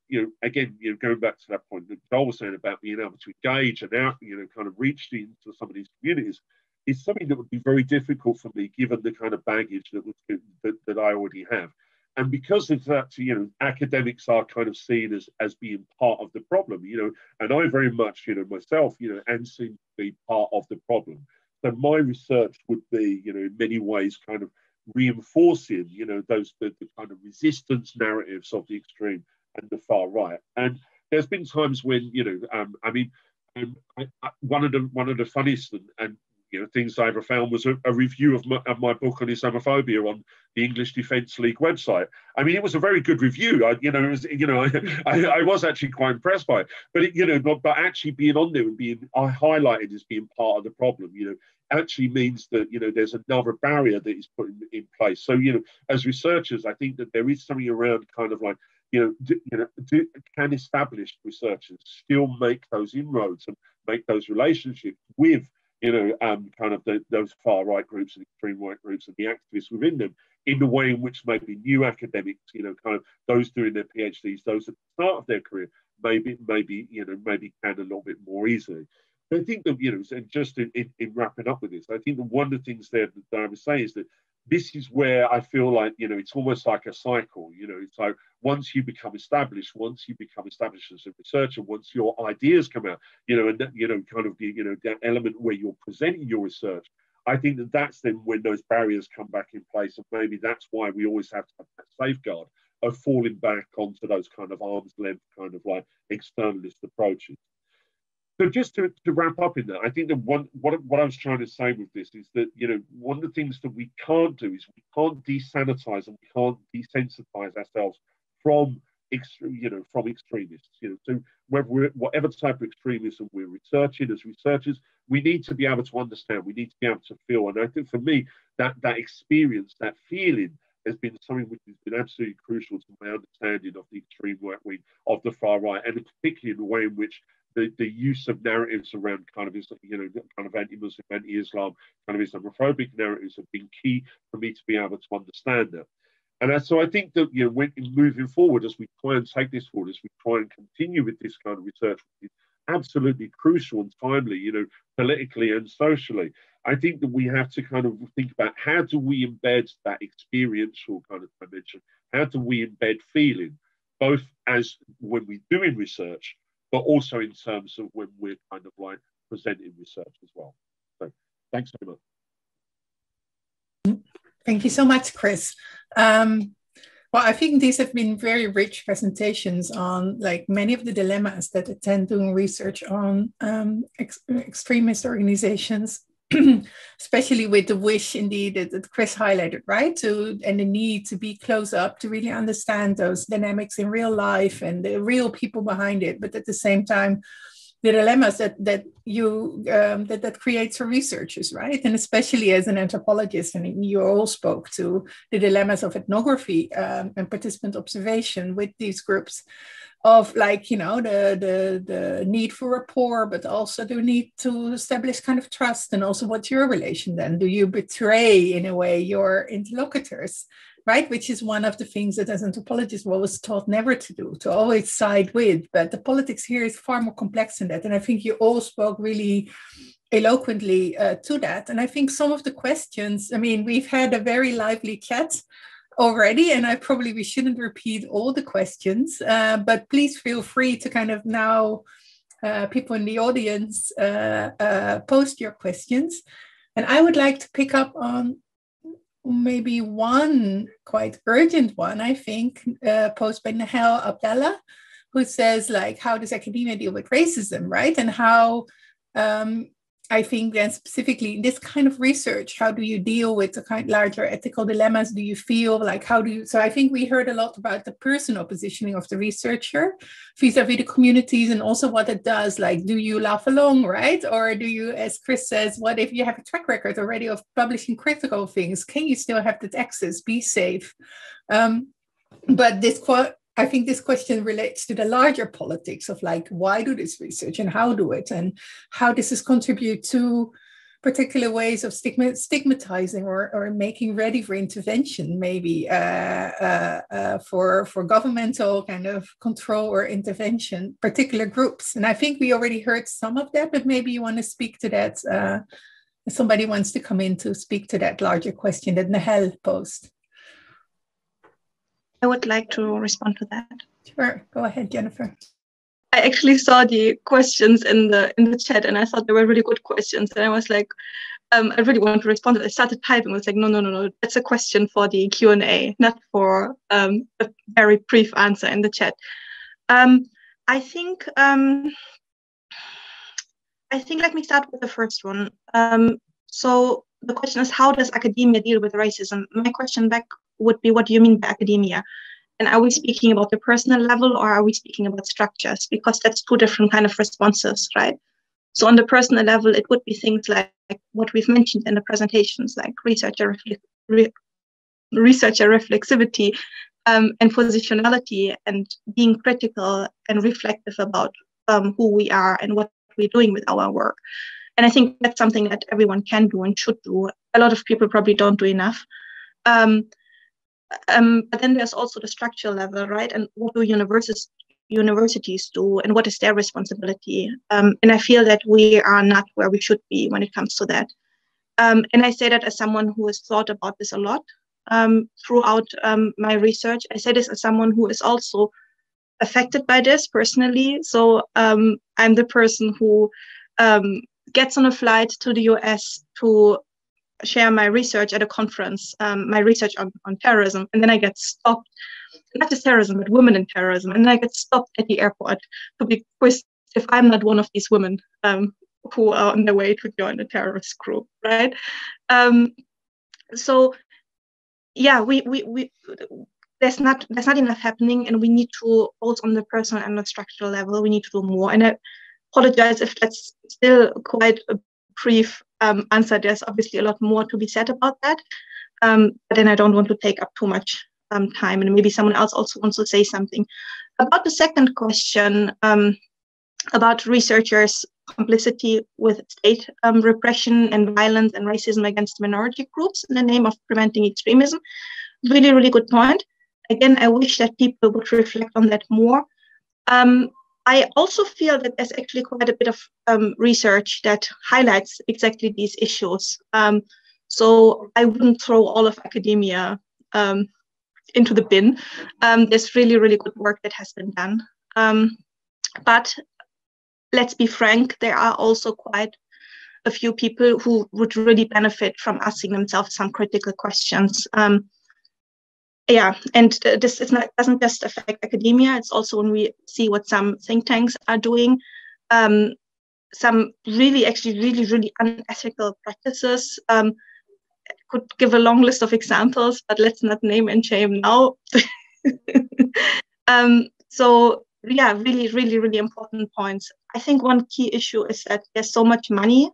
Speaker 6: you know, again, you know, going back to that point that Joel was saying about being able to engage and out, you know, kind of reach into some of these communities, is something that would be very difficult for me given the kind of baggage that I already have. And because of that, you know, academics are kind of seen as being part of the problem, you know, and I very much, you know, myself, you know, am seen to be part of the problem. So my research would be, you know, in many ways kind of reinforcing, you know, the kind of resistance narratives of the extreme and the far right. And there's been times when, you know, I mean, one of the funniest and you know, things I ever found was a review of my book on Islamophobia on the English Defence League website. I mean, it was a very good review. I was actually quite impressed by it. But it, you know, but actually being on there and being highlighted as being part of the problem, you know, actually means that, you know, there's another barrier that is put in place. So, you know, as researchers, I think that there is something around kind of like, can established researchers still make those inroads and make those relationships with, you know, kind of those far right groups and extreme right groups and the activists within them in the way in which maybe new academics, you know, kind of those doing their PhDs, those at the start of their career, maybe can a little bit more easily. But I think that, you know, and just in wrapping up with this, I think that one of the things there that I would say is that this is where I feel like, you know, it's almost like a cycle. You know, it's like once you become established as a researcher, once your ideas come out, you know, and you know, kind of the, you know, that element where you're presenting your research, I think that that's then when those barriers come back in place, and maybe that's why we always have to have that safeguard of falling back onto those kind of arm's length kind of like externalist approaches. So just to wrap up in that, I think that what I was trying to say with this is that, you know, one of the things that we can't do is we can't desanitize and we can't desensitize ourselves from extremists. You know, so whatever type of extremism we're researching as researchers, we need to be able to understand. We need to be able to feel. And I think for me, that experience, that feeling, has been something which has been absolutely crucial to my understanding of the extreme right wing, of the far right, and particularly in the way in which the use of narratives around kind of, you know, kind of anti-Muslim, anti-Islam, kind of Islamophobic narratives have been key for me to be able to understand that. And so I think that, you know, when moving forward, as we try and take this forward, as we try and continue with this kind of research, which is absolutely crucial and timely, you know, politically and socially, I think that we have to kind of think about how do we embed that experiential kind of dimension? How do we embed feeling, both as when we're doing research, but also in terms of when we're kind of like presenting research as well. So thanks very much.
Speaker 3: Thank you so much, Chris. Well, I think these have been very rich presentations on like many of the dilemmas that attend doing research on extremist organizations, especially with the wish indeed that Chris highlighted, right? And the need to be close up to really understand those dynamics in real life and the real people behind it. But at the same time, the dilemmas that creates for researchers, right? And especially as an anthropologist, and you all spoke to the dilemmas of ethnography and participant observation with these groups, of like, you know, the need for rapport, but also the need to establish kind of trust, and also what's your relation then? Do you betray in a way your interlocutors, right? Which is one of the things that as anthropologists we're always taught never to do, to always side with. But the politics here is far more complex than that. And I think you all spoke really eloquently to that. And I think some of the questions, I mean, we've had a very lively chat already, and we shouldn't repeat all the questions, but please feel free to kind of now, people in the audience, post your questions. And I would like to pick up on maybe one quite urgent one, I think, posed by Nahel Abdallah, who says, like, how does academia deal with racism, right? And how, I think then specifically in this kind of research, how do you deal with the kind of larger ethical dilemmas? Do you feel like, so I think we heard a lot about the personal positioning of the researcher vis-a-vis the communities, and also what it does, like, do you laugh along, right? Or do you, as Chris says, what if you have a track record already of publishing critical things? Can you still have that access? Be safe. But I think this question relates to the larger politics of like, why do this research and how do it, and how does this contribute to particular ways of stigmatizing or making ready for intervention, maybe for governmental kind of control or intervention, particular groups. And I think we already heard some of that, but maybe you want to speak to that. Somebody wants to come in to speak to that larger question that Nahel posed.
Speaker 4: I would like to respond to that.
Speaker 3: Sure, go ahead, Jennifer.
Speaker 4: I actually saw the questions in the chat, and I thought they were really good questions. And I was like, I really want to respond to it. I started typing. I was like, no, that's a question for the Q&A, not for a very brief answer in the chat. I think let me start with the first one. So the question is, how does academia deal with racism? My question back would be, what do you mean by academia? And are we speaking about the personal level, or are we speaking about structures? Because that's two different kind of responses, right? So on the personal level, it would be things like what we've mentioned in the presentations, like researcher reflexivity and positionality, and being critical and reflective about who we are and what we're doing with our work. And I think that's something that everyone can do and should do. A lot of people probably don't do enough. But then there's also the structural level, right? And what do universities do, and what is their responsibility? And I feel that we are not where we should be when it comes to that. And I say that as someone who has thought about this a lot throughout my research. I say this as someone who is also affected by this personally. So I'm the person who gets on a flight to the US to share my research at a conference, my research on terrorism, and then I get stopped, not just terrorism, but women in terrorism, and then I get stopped at the airport to be quizzed if I'm not one of these women who are on their way to join a terrorist group, right? So yeah, we there's not enough happening, and we need to, both on the personal and the structural level, we need to do more. And I apologize if that's still quite a brief answer. There's obviously a lot more to be said about that, but then I don't want to take up too much time, and maybe someone else also wants to say something about the second question about researchers' complicity with state repression and violence and racism against minority groups in the name of preventing extremism. Really, really good point. Again, I wish that people would reflect on that more. I also feel that there's actually quite a bit of research that highlights exactly these issues. So I wouldn't throw all of academia into the bin. There's really, really good work that has been done. But let's be frank, there are also quite a few people who would really benefit from asking themselves some critical questions. Yeah, and this doesn't just affect academia. It's also when we see what some think tanks are doing, some really unethical practices. Could give a long list of examples, but let's not name and shame now. So yeah, really important points. I think one key issue is that there's so much money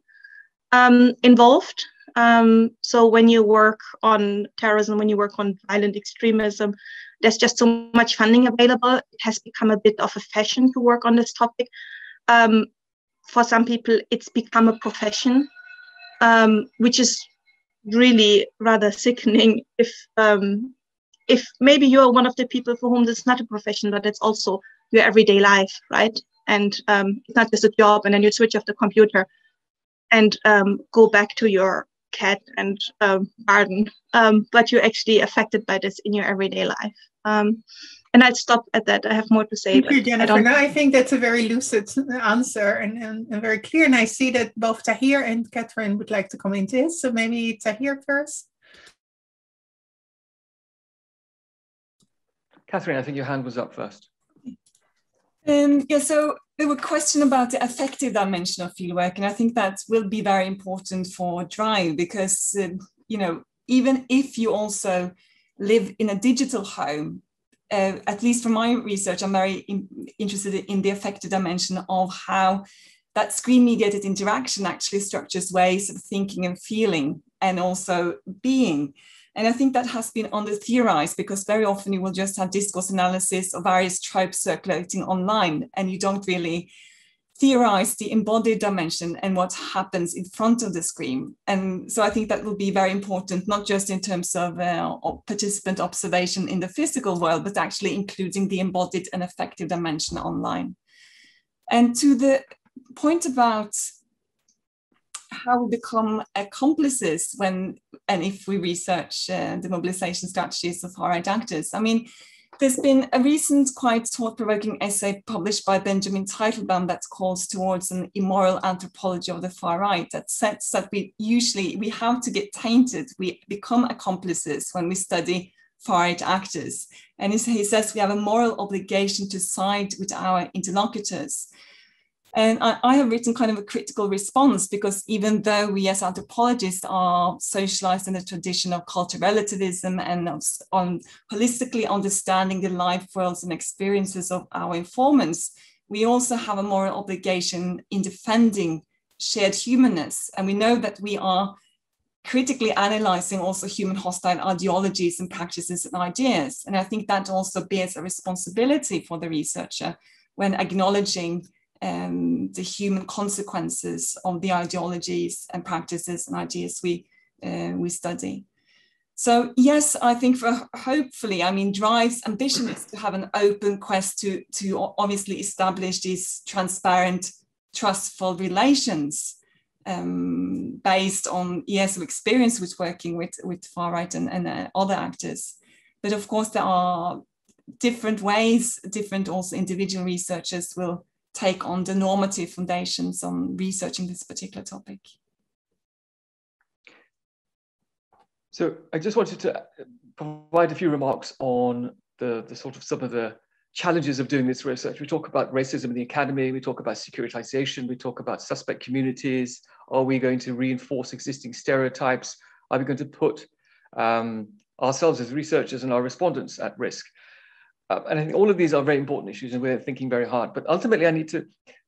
Speaker 4: involved. So when you work on terrorism, when you work on violent extremism, there's just so much funding available. It has become a bit of a fashion to work on this topic. For some people, it's become a profession, which is really rather sickening if maybe you're one of the people for whom this is not a profession, but it's also your everyday life, right? And it's not just a job, and then you switch off the computer and go back to your cat and garden, but you're actually affected by this in your everyday life. And I'd stop at that. I have more to say.
Speaker 3: Thank you, Jennifer. I think that's a very lucid answer and very clear. And I see that both Tahir and Catherine would like to come into this. So maybe Tahir first.
Speaker 1: Catherine, I think your hand was up first.
Speaker 2: Yeah, so there were questions about the affective dimension of fieldwork, and I think that will be very important for DRIVE because, you know, even if you also live in a digital home, at least from my research, I'm very interested in the affective dimension of how that screen-mediated interaction actually structures ways of thinking and feeling and also being. And I think that has been under-theorized because very often you will just have discourse analysis of various tropes circulating online, and you don't really theorize the embodied dimension and what happens in front of the screen. And so I think that will be very important, not just in terms of participant observation in the physical world, but actually including the embodied and affective dimension online. And to the point about how we become accomplices when and if we research the mobilization strategies of far-right actors. I mean, there's been a recent, quite thought-provoking essay published by Benjamin Teitelbaum that calls towards an immoral anthropology of the far right that says that we have to get tainted. We become accomplices when we study far-right actors. And he says we have a moral obligation to side with our interlocutors. And I have written kind of a critical response because even though we as anthropologists are socialized in the tradition of cultural relativism and on holistically understanding the life worlds and experiences of our informants, we also have a moral obligation in defending shared humanness. And we know that we are critically analyzing also human hostile ideologies and practices and ideas. And I think that also bears a responsibility for the researcher when acknowledging the human consequences of the ideologies and practices and ideas we study. So yes, I think hopefully, I mean, DRIVE's ambition is to have an open quest to obviously establish these transparent, trustful relations based on years of experience with working with far right and other actors. But of course, there are different ways, different also individual researchers will take on the normative foundations on researching this particular topic.
Speaker 1: So I just wanted to provide a few remarks on the sort of some of the challenges of doing this research. We talk about racism in the academy, we talk about securitization, we talk about suspect communities. Are we going to reinforce existing stereotypes? Are we going to put ourselves as researchers and our respondents at risk? And I think all of these are very important issues and we're thinking very hard. But ultimately, I need to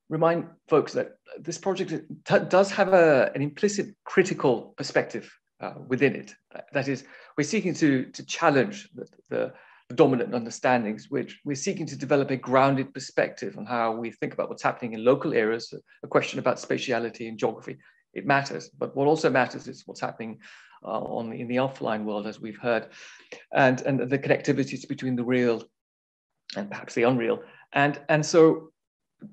Speaker 1: remind folks that this project does have an implicit critical perspective within it. That is, we're seeking to challenge the dominant understandings, which we're seeking to develop a grounded perspective on how we think about what's happening in local areas, a question about spatiality and geography. It matters, but what also matters is what's happening in the offline world, as we've heard, and the connectivities between the real and perhaps the unreal. And so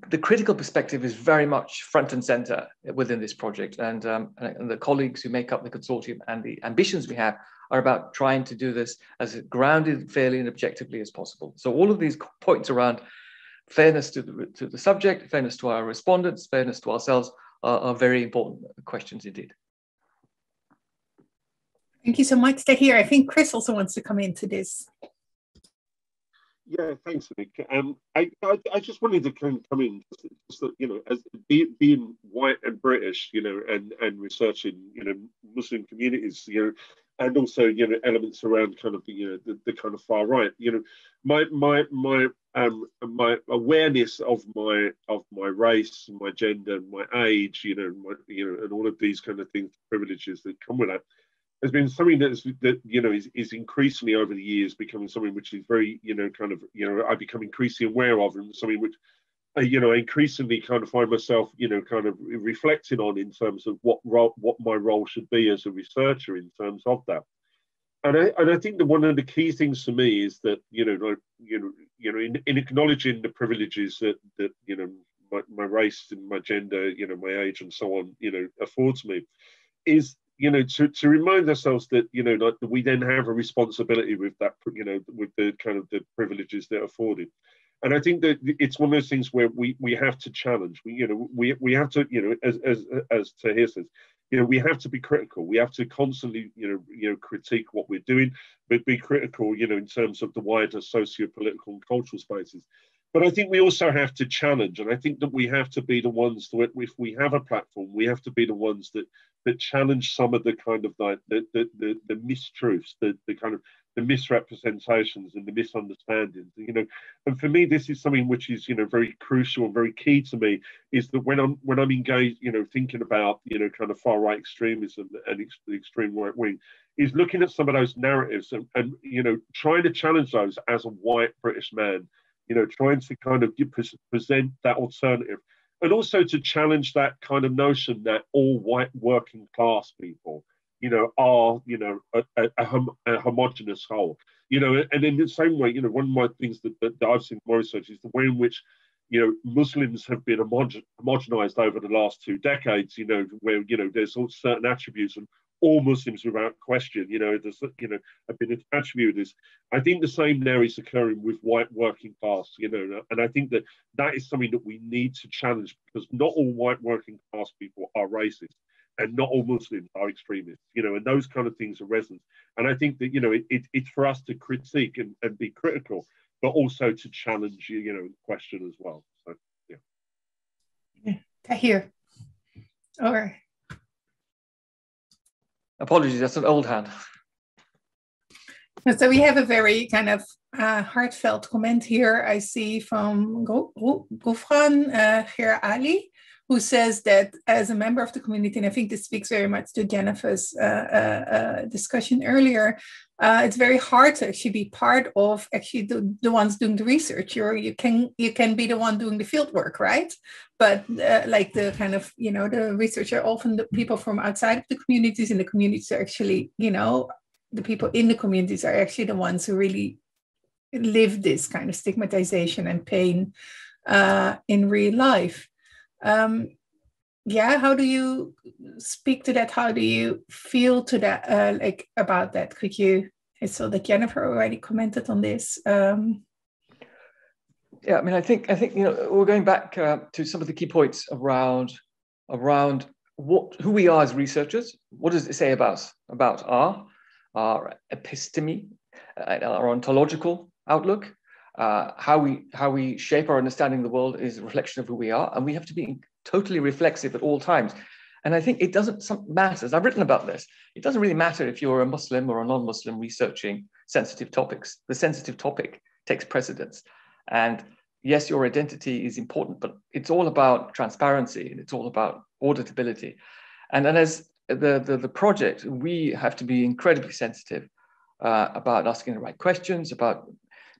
Speaker 1: the critical perspective is very much front and center within this project. And the colleagues who make up the consortium and the ambitions we have are about trying to do this as grounded, fairly and objectively as possible. So all of these points around fairness to the subject, fairness to our respondents, fairness to ourselves are very important questions indeed.
Speaker 3: Thank you so much, Tahir. I think Chris also wants to come into this.
Speaker 6: Yeah, thanks, Nick. I just wanted to kind of come in, just, you know, as being white and British, you know, and researching, you know, Muslim communities, you know, and also, you know, elements around kind of the kind of far right. You know, my awareness of my race, my gender, my age, you know, and all of these kind of things, privileges that come with that, has been something that you know is increasingly over the years becoming something which is very, you know, kind of, you know, I become increasingly aware of, and something which you know, increasingly kind of find myself, you know, kind of reflecting on in terms of what my role should be as a researcher in terms of that. And I think that one of the key things for me is that, you know, in acknowledging the privileges that you know, my race and my gender, you know, my age and so on, you know, affords me, is, you know, to remind ourselves that, you know, like, we then have a responsibility with that, you know, with the kind of the privileges that are afforded. And I think that it's one of those things where we have to challenge. We have to, you know, as Tahir says, you know, we have to be critical. We have to constantly, you know, critique what we're doing, but be critical, you know, in terms of the wider socio-political and cultural spaces. But I think we also have to challenge, and I think that we have to be the ones that, if we have a platform, we have to be the ones that challenge some of the kind of like the mistruths, the kind of the misrepresentations and the misunderstandings, you know. And for me, this is something which is, you know, very crucial and very key to me, is that when I'm engaged, you know, thinking about, you know, kind of far right extremism and the extreme right wing, is looking at some of those narratives and you know, trying to challenge those as a white British man. You know, trying to kind of present that alternative, and also to challenge that kind of notion that all white working class people, you know, are, you know, a homogenous whole. You know, and in the same way, you know, one of my things that I've seen in my research is the way in which, you know, Muslims have been homogenized over the last 2 decades. You know, where, you know, there's all certain attributes, and all Muslims without question, you know, there's, you know, have been attributed as. I think the same now is occurring with white working class, you know, and I think that is something that we need to challenge, because not all white working class people are racist, and not all Muslims are extremists, you know, and those kind of things are resonant. And I think that, you know, it's for us to critique and be critical, but also to challenge, you know, and question as well. So, yeah.
Speaker 3: Tahir. All right.
Speaker 1: Apologies, that's an old hand.
Speaker 3: So we have a very kind of heartfelt comment here, I see, from Gofran Kher Ali, who says that as a member of the community, and I think this speaks very much to Jennifer's discussion earlier, it's very hard to actually be part of actually the ones doing the research. You can be the one doing the field work, right? But like the kind of, you know, the researcher, often the people from outside of the communities, and the communities are actually, you know, the people in the communities are actually the ones who really live this kind of stigmatization and pain in real life. yeah, how do you speak to that? How do you feel to that, like about that? Could you, I saw that Jennifer already commented on this.
Speaker 1: Yeah, I mean, I think we're going back to some of the key points around who we are as researchers. What does it say about our episteme, our ontological outlook? How we shape our understanding of the world is a reflection of who we are, and we have to be totally reflexive at all times. And I think it doesn't matter, as I've written about this, it doesn't really matter if you're a Muslim or a non-Muslim researching sensitive topics. The sensitive topic takes precedence. And yes, your identity is important, but it's all about transparency and it's all about auditability. And then as the project, we have to be incredibly sensitive about asking the right questions, about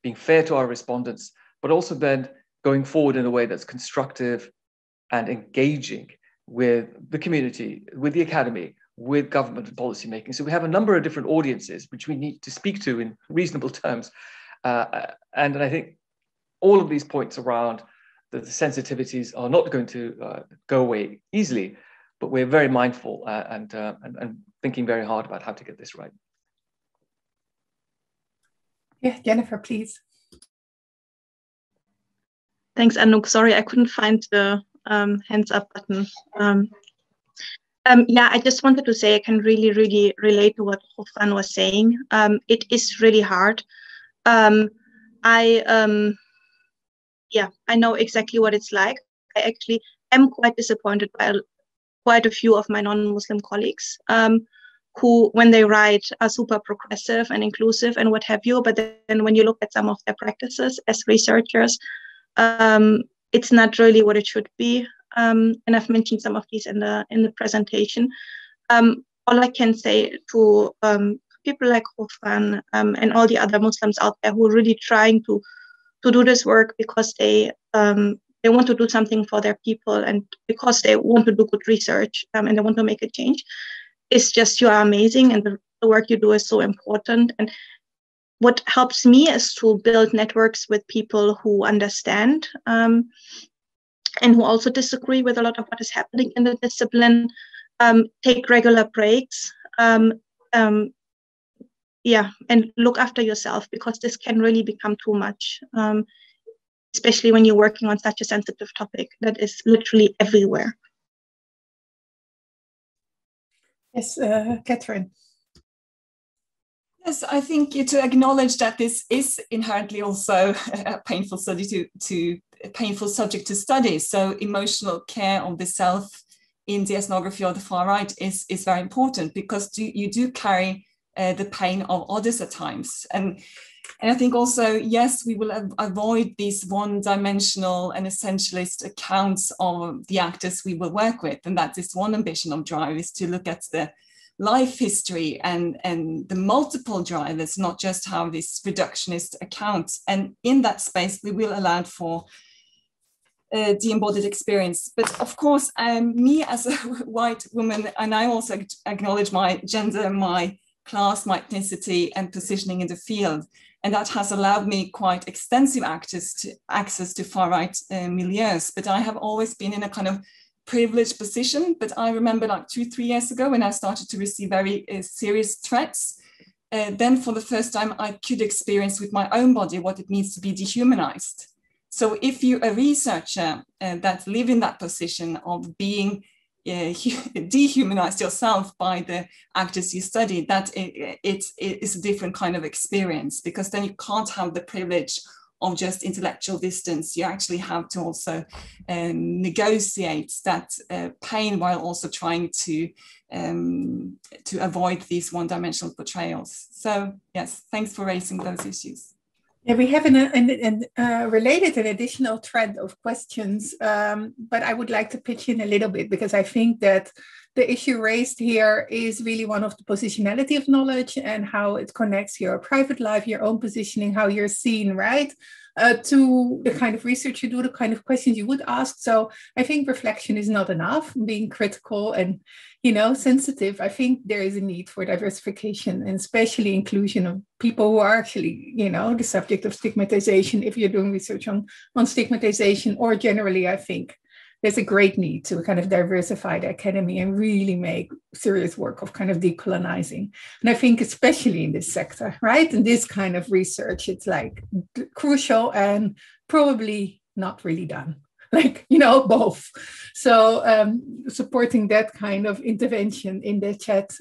Speaker 1: being fair to our respondents, but also then going forward in a way that's constructive and engaging with the community, with the academy, with government and policy making. So we have a number of different audiences which we need to speak to in reasonable terms. And I think all of these points around the sensitivities are not going to go away easily, but we're very mindful and thinking very hard about how to get this right.
Speaker 3: Yeah, Jennifer, please.
Speaker 4: Thanks, Anouk. Sorry, I couldn't find the hands up button. Yeah, I just wanted to say I can really, really relate to what Hofan was saying. It is really hard. Yeah, I know exactly what it's like. I actually am quite disappointed by quite a few of my non-Muslim colleagues who, when they write, are super progressive and inclusive and what have you. But then when you look at some of their practices as researchers, it's not really what it should be. And I've mentioned some of these in the presentation. All I can say to people like Hofan and all the other Muslims out there who are really trying to do this work because they want to do something for their people and because they want to do good research and they want to make a change. It's just, you are amazing and the work you do is so important. And what helps me is to build networks with people who understand and who also disagree with a lot of what is happening in the discipline, take regular breaks, yeah, and look after yourself because this can really become too much, especially when you're working on such a sensitive topic that is literally everywhere.
Speaker 3: Yes, Catherine.
Speaker 2: Yes, I think to acknowledge that this is inherently also a painful painful subject to study. So emotional care of the self in the ethnography of the far right is very important because you do carry the pain of others at times. And I think also, yes, we will avoid these one-dimensional and essentialist accounts of the actors we will work with. And that is one ambition of DRIVE, is to look at the life history and the multiple drivers, not just how this reductionist accounts. And in that space, we will allow for the embodied experience. But of course, me as a white woman, and I also acknowledge my gender, my class, my ethnicity, and positioning in the field. And that has allowed me quite extensive access to far-right milieus. But I have always been in a kind of privileged position. But I remember like 2-3 years ago when I started to receive very serious threats, then for the first time I could experience with my own body what it means to be dehumanized. So if you're a researcher that live in that position of being dehumanized yourself by the actors you study, that it's a different kind of experience, because then you can't have the privilege of just intellectual distance. You actually have to also negotiate that pain while also trying to avoid these one-dimensional portrayals. So yes, thanks for raising those issues.
Speaker 3: Yeah, we have related an additional thread of questions, but I would like to pitch in a little bit because I think that the issue raised here is really one of the positionality of knowledge and how it connects your private life, your own positioning, how you're seen, right? To the kind of research you do, the kind of questions you would ask. So I think reflection is not enough, being critical and, sensitive. I think there is a need for diversification and especially inclusion of people who are actually, the subject of stigmatization, if you're doing research on stigmatization or generally, I think. there's a great need to kind of diversify the academy and really make serious work of kind of decolonizing. And I think especially in this sector, right? And this kind of research, it's like crucial and probably not really done. Like, you know, both. So supporting that kind of intervention in the chat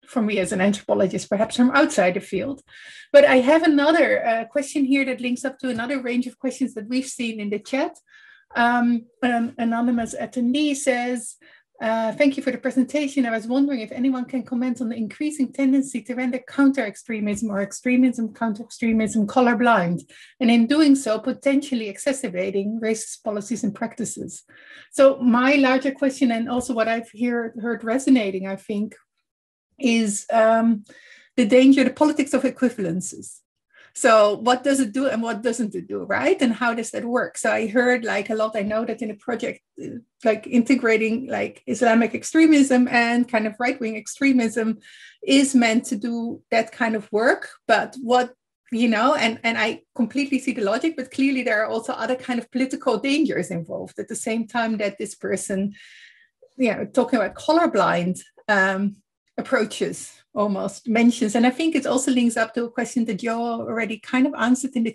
Speaker 3: for me as an anthropologist, perhaps from outside the field. But I have another question here that links up to another range of questions that we've seen in the chat. An anonymous attendee says, thank you for the presentation. I was wondering if anyone can comment on the increasing tendency to render counter-extremism or extremism, counter-extremism colorblind, and in doing so, potentially exacerbating racist policies and practices. So my larger question, and also what I've heard resonating, I think, is the danger, the politics of equivalences. So what does it do and what doesn't it do, right? And how does that work? So I heard like a lot, I know that in a project, like integrating like Islamic extremism and kind of right-wing extremism is meant to do that kind of work. But what, you know, and I completely see the logic, but clearly there are also other kind of political dangers involved at the same time that this person, you know, talking about colorblind approaches almost mentions. And I think it also links up to a question that Joe already kind of answered in the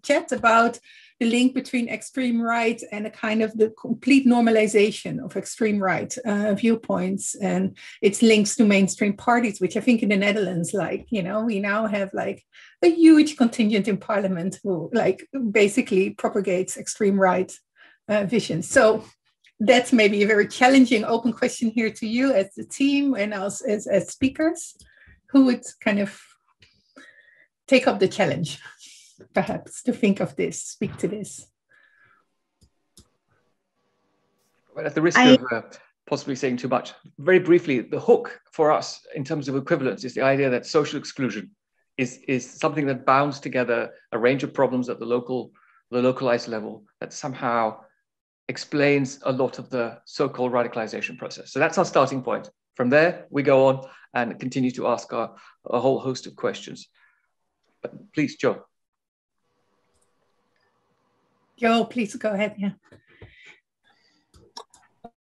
Speaker 3: chat about the link between extreme right and a kind of the complete normalization of extreme right viewpoints and its links to mainstream parties, which I think in the Netherlands, like, you know, we now have like a huge contingent in parliament who like basically propagates extreme right visions. So that's maybe a very challenging open question here to you as the team and us as speakers. Who would kind of take up the challenge, perhaps, to think of this, speak to this?
Speaker 1: Well, at the risk of possibly saying too much, very briefly, the hook for us in terms of equivalence is the idea that social exclusion is something that bounds together a range of problems at the localized level that somehow explains a lot of the so-called radicalization process. So that's our starting point. From there, we go on and continue to ask a whole host of questions. But please, Joe.
Speaker 3: Joe, please go ahead. Yeah.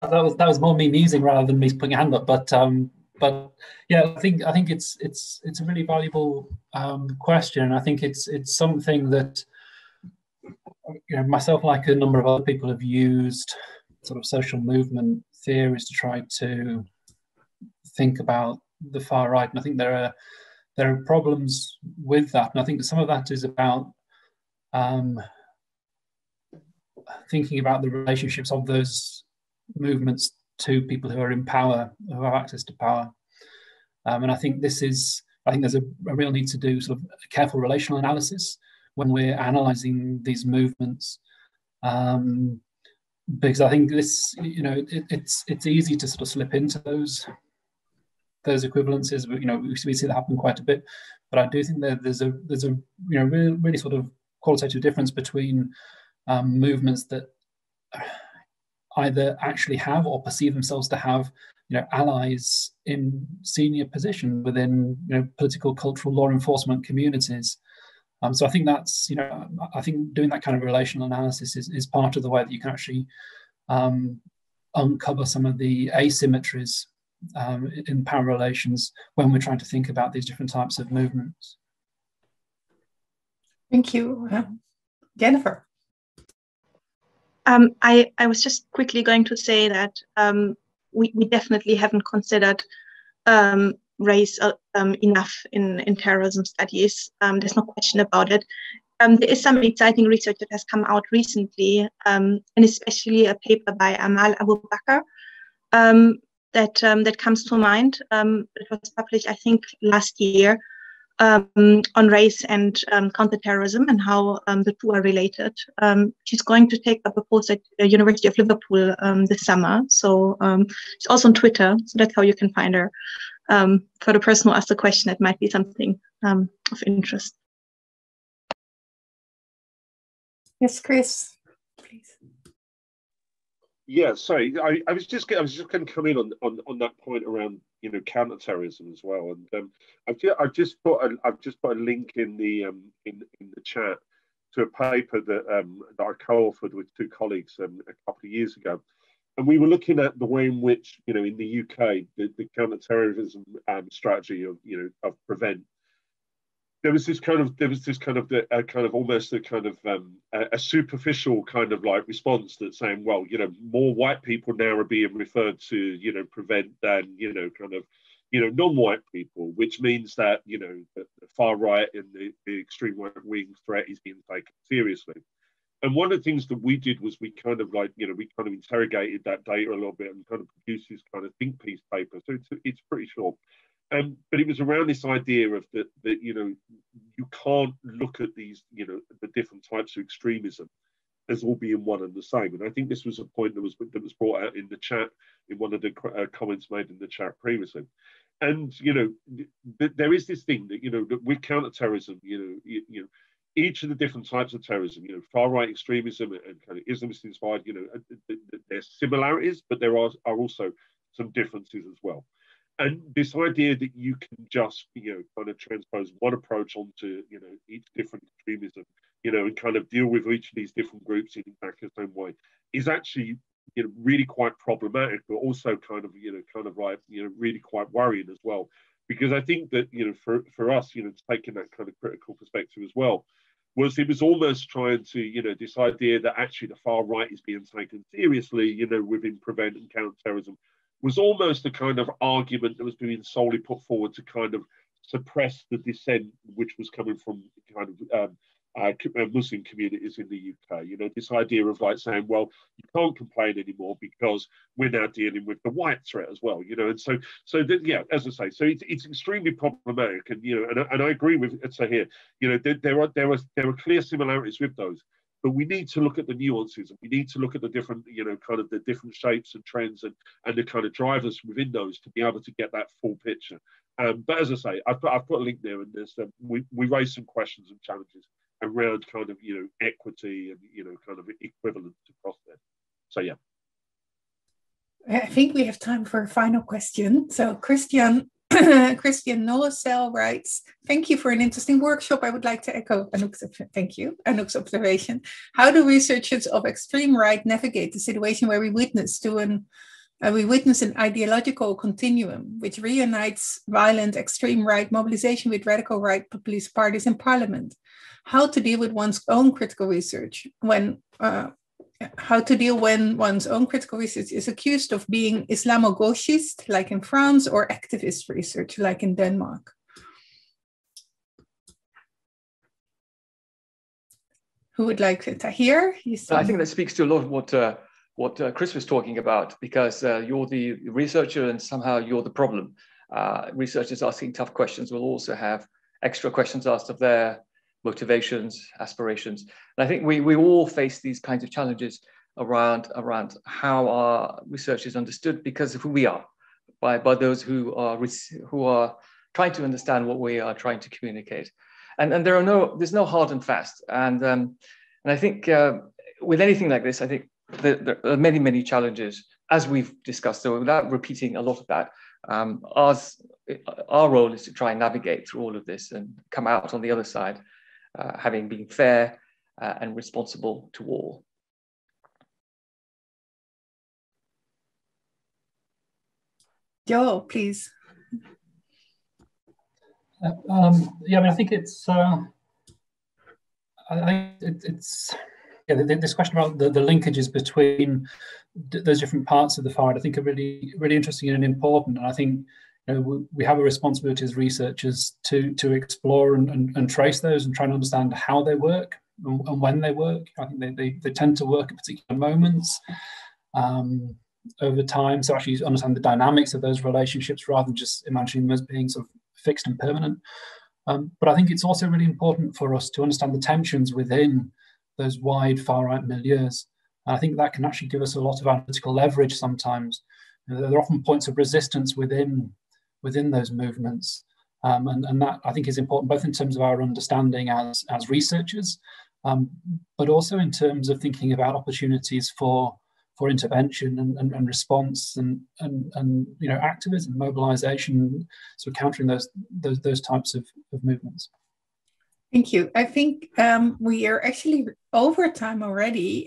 Speaker 5: That was more me musing rather than me putting a hand up. But yeah, I think it's a really valuable question. I think it's something that, you know, myself, like a number of other people, have used sort of social movement theories to try to think about the far right, and I think there are problems with that, and I think some of that is about thinking about the relationships of those movements to people who are in power, who have access to power, and I think there's a real need to do sort of a careful relational analysis when we're analysing these movements, because I think this, you know, it's easy to sort of slip into those equivalences. You know, we see that happen quite a bit, but I do think that there's a you know really sort of qualitative difference between movements that either actually have or perceive themselves to have, you know, allies in senior positions within, you know, political, cultural, law enforcement communities. So I think that's, you know, I think doing that kind of relational analysis is part of the way that you can actually uncover some of the asymmetries in power relations when we're trying to think about these different types of movements.
Speaker 3: Thank you. Jennifer.
Speaker 4: I was just quickly going to say that we definitely haven't considered race enough in terrorism studies. There's no question about it. There is some exciting research that has come out recently, and especially a paper by Amal Abu Bakr that comes to mind. It was published, I think, last year on race and counterterrorism and how the two are related. She's going to take up a post at the University of Liverpool this summer. So she's also on Twitter, so that's how you can find her. For the person who asked the question, it might be something of interest.
Speaker 3: Yes, Chris, please.
Speaker 6: Yeah, sorry, I was just going to come in on that point around, you know, counterterrorism as well, and I've just put a link in the chat to a paper that I co-authored with two colleagues a couple of years ago, And we were looking at the way in which, in the UK, the counter-terrorism strategy of, of prevent. There was this kind of almost a kind of a superficial kind of like response that's saying, well, more white people now are being referred to, prevent than, non-white people, which means that, the far right and the extreme right wing threat is being taken seriously. And one of the things that we did was we kind of interrogated that data a little bit and kind of produced this kind of think piece paper. So it's pretty short. But it was around this idea of that you can't look at these, the different types of extremism as all being one and the same. And I think this was a point that was brought out in the chat, in one of the comments made in the chat previously. And, there is this thing that, that with counterterrorism, each of the different types of terrorism, far-right extremism and kind of Islamist-inspired, there's similarities, but there are also some differences as well. And this idea that you can just, kind of transpose one approach onto, each different extremism, and kind of deal with each of these different groups in exactly the same way is actually, really quite problematic, but also kind of, really quite worrying as well. Because I think that, for us, taking that kind of critical perspective as well, it was almost trying to, this idea that actually the far right is being taken seriously, within prevent and counter-terrorism, was almost a kind of argument that was being solely put forward to kind of suppress the dissent which was coming from kind of Muslim communities in the UK. This idea of like saying, well, you can't complain anymore because we're now dealing with the white threat as well. And so yeah, as I say, so it's extremely problematic, and and I agree with Tahir. There are clear similarities with those. But we need to look at the nuances, and we need to look at the different, kind of the different shapes and trends and the kind of drivers within those to be able to get that full picture. But as I say, I've put a link there, and there's we raised some questions and challenges around kind of equity and kind of equivalence across there. So yeah.
Speaker 3: I think we have time for a final question. So Christian Nollesel writes, thank you for an interesting workshop. I would like to echo Anouk's observation. How do researchers of extreme right navigate the situation where we witness an ideological continuum which reunites violent extreme right mobilization with radical right populist parties in parliament? How to deal with one's own critical research when one's own critical research is accused of being Islamo-gauchist, like in France, or activist research, like in Denmark? Who would like to? Tahir?
Speaker 1: I think that speaks to a lot of what Chris was talking about, because you're the researcher and somehow you're the problem. Researchers asking tough questions will also have extra questions asked of their motivations, aspirations. And I think we all face these kinds of challenges around how our research is understood because of who we are, by those who are trying to understand what we are trying to communicate. And there's no hard and fast. And I think with anything like this, I think there are many, many challenges, as we've discussed. So without repeating a lot of that, our role is to try and navigate through all of this and come out on the other side, having been fair and responsible to all.
Speaker 3: Joel, please.
Speaker 5: Yeah, I think it's this question about the linkages between those different parts of the far right, I think are really, really interesting and important. And I think we have a responsibility as researchers to explore and trace those and try and understand how they work and when they work. I think they tend to work at particular moments over time. So actually understand the dynamics of those relationships rather than just imagining them as being sort of fixed and permanent. But I think it's also really important for us to understand the tensions within those wide far-right milieus. And I think that can actually give us a lot of analytical leverage sometimes. There are often points of resistance within those movements. And that I think is important both in terms of our understanding as researchers, but also in terms of thinking about opportunities for intervention and response and activism, mobilization, so countering those types of movements.
Speaker 3: Thank you. I think we are actually over time already.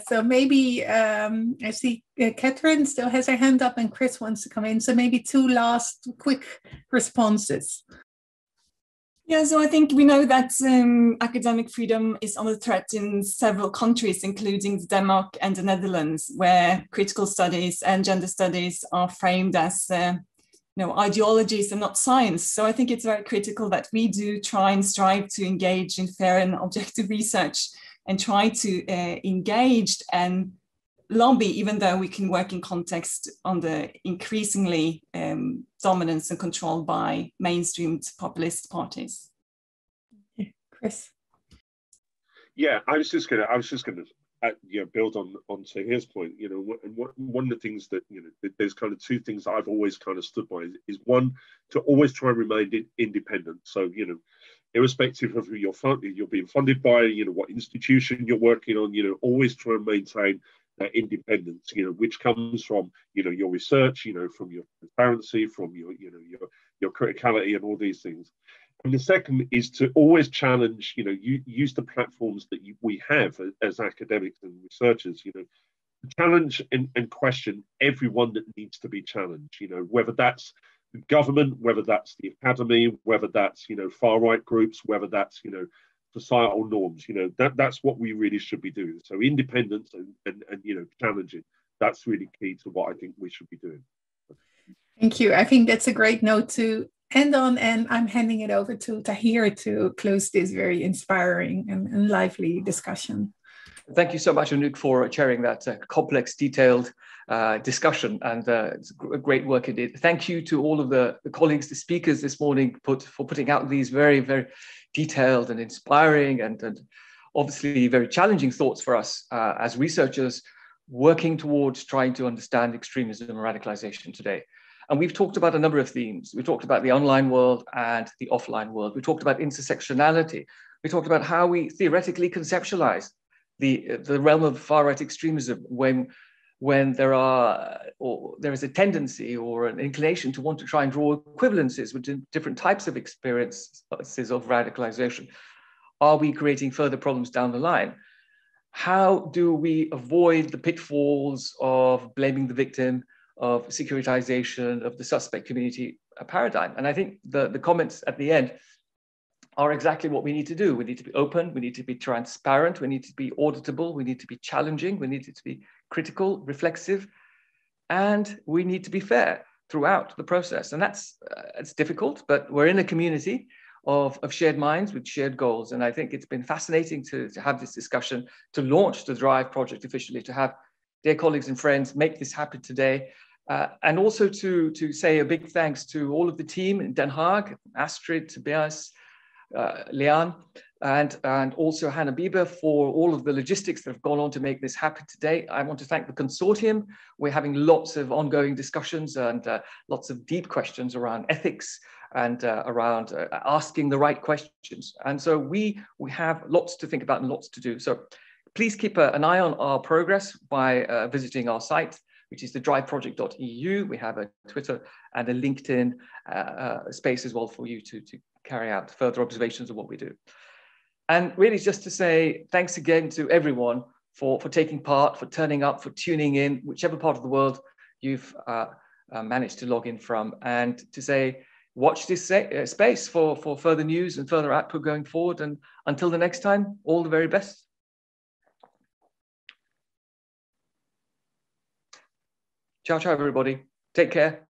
Speaker 3: So maybe I see Catherine still has her hand up and Chris wants to come in. So maybe 2 last quick responses.
Speaker 2: Yeah, so I think we know that academic freedom is under threat in several countries, including Denmark and the Netherlands, where critical studies and gender studies are framed as ideologies and not science. So I think it's very critical that we do try and strive to engage in fair and objective research and try to engage and lobby, even though we can work in context under increasingly dominance and control by mainstreamed populist parties.
Speaker 3: Chris.
Speaker 6: Yeah, I was just gonna build on Tahir's point. One of the things that there's kind of 2 things that I've always kind of stood by is one, to always try and remain independent. So irrespective of who you're being funded by, what institution you're working on, always try and maintain that independence, which comes from your research, from your transparency, from your criticality, and all these things. And the second is to always challenge, use the platforms that we have as academics and researchers, to challenge and question everyone that needs to be challenged, whether that's the government, whether that's the academy, whether that's, far-right groups, whether that's, societal norms, that's what we really should be doing. So independence and challenging, that's really key to what I think we should be doing.
Speaker 3: Thank you. I think that's a great note to end on, and I'm handing it over to Tahir to close this very inspiring and lively discussion.
Speaker 1: Thank you so much, Anouk, for chairing that complex, detailed discussion, and it's great work indeed. Thank you to all of the colleagues, the speakers this morning for putting out these very, very detailed and inspiring and obviously very challenging thoughts for us as researchers working towards trying to understand extremism and radicalization today. And we've talked about a number of themes. We talked about the online world and the offline world. We talked about intersectionality. We talked about how we theoretically conceptualize the realm of far-right extremism when there is a tendency or an inclination to want to try and draw equivalences with different types of experiences of radicalization. Are we creating further problems down the line? How do we avoid the pitfalls of blaming the victim, of securitization of the suspect community paradigm? And I think the comments at the end are exactly what we need to do. We need to be open, we need to be transparent, we need to be auditable, we need to be challenging, we need to be critical, reflexive, and we need to be fair throughout the process. And it's difficult, but we're in a community of shared minds with shared goals. And I think it's been fascinating to have this discussion, to launch the DRIVE project officially, to have dear colleagues and friends make this happen today. And also to say a big thanks to all of the team in Den Haag, Astrid, Tobias, Leanne, and also Hannah Bieber for all of the logistics that have gone on to make this happen today. I want to thank the consortium. We're having lots of ongoing discussions and lots of deep questions around ethics and around asking the right questions. And so we have lots to think about and lots to do. So please keep an eye on our progress by visiting our site, which is the driveproject.eu. We have a Twitter and a LinkedIn space as well for you to carry out further observations of what we do. And really just to say thanks again to everyone for taking part, for turning up, for tuning in, whichever part of the world you've managed to log in from, and to say, watch this space for further news and further output going forward. And until the next time, all the very best. Ciao, ciao, everybody. Take care.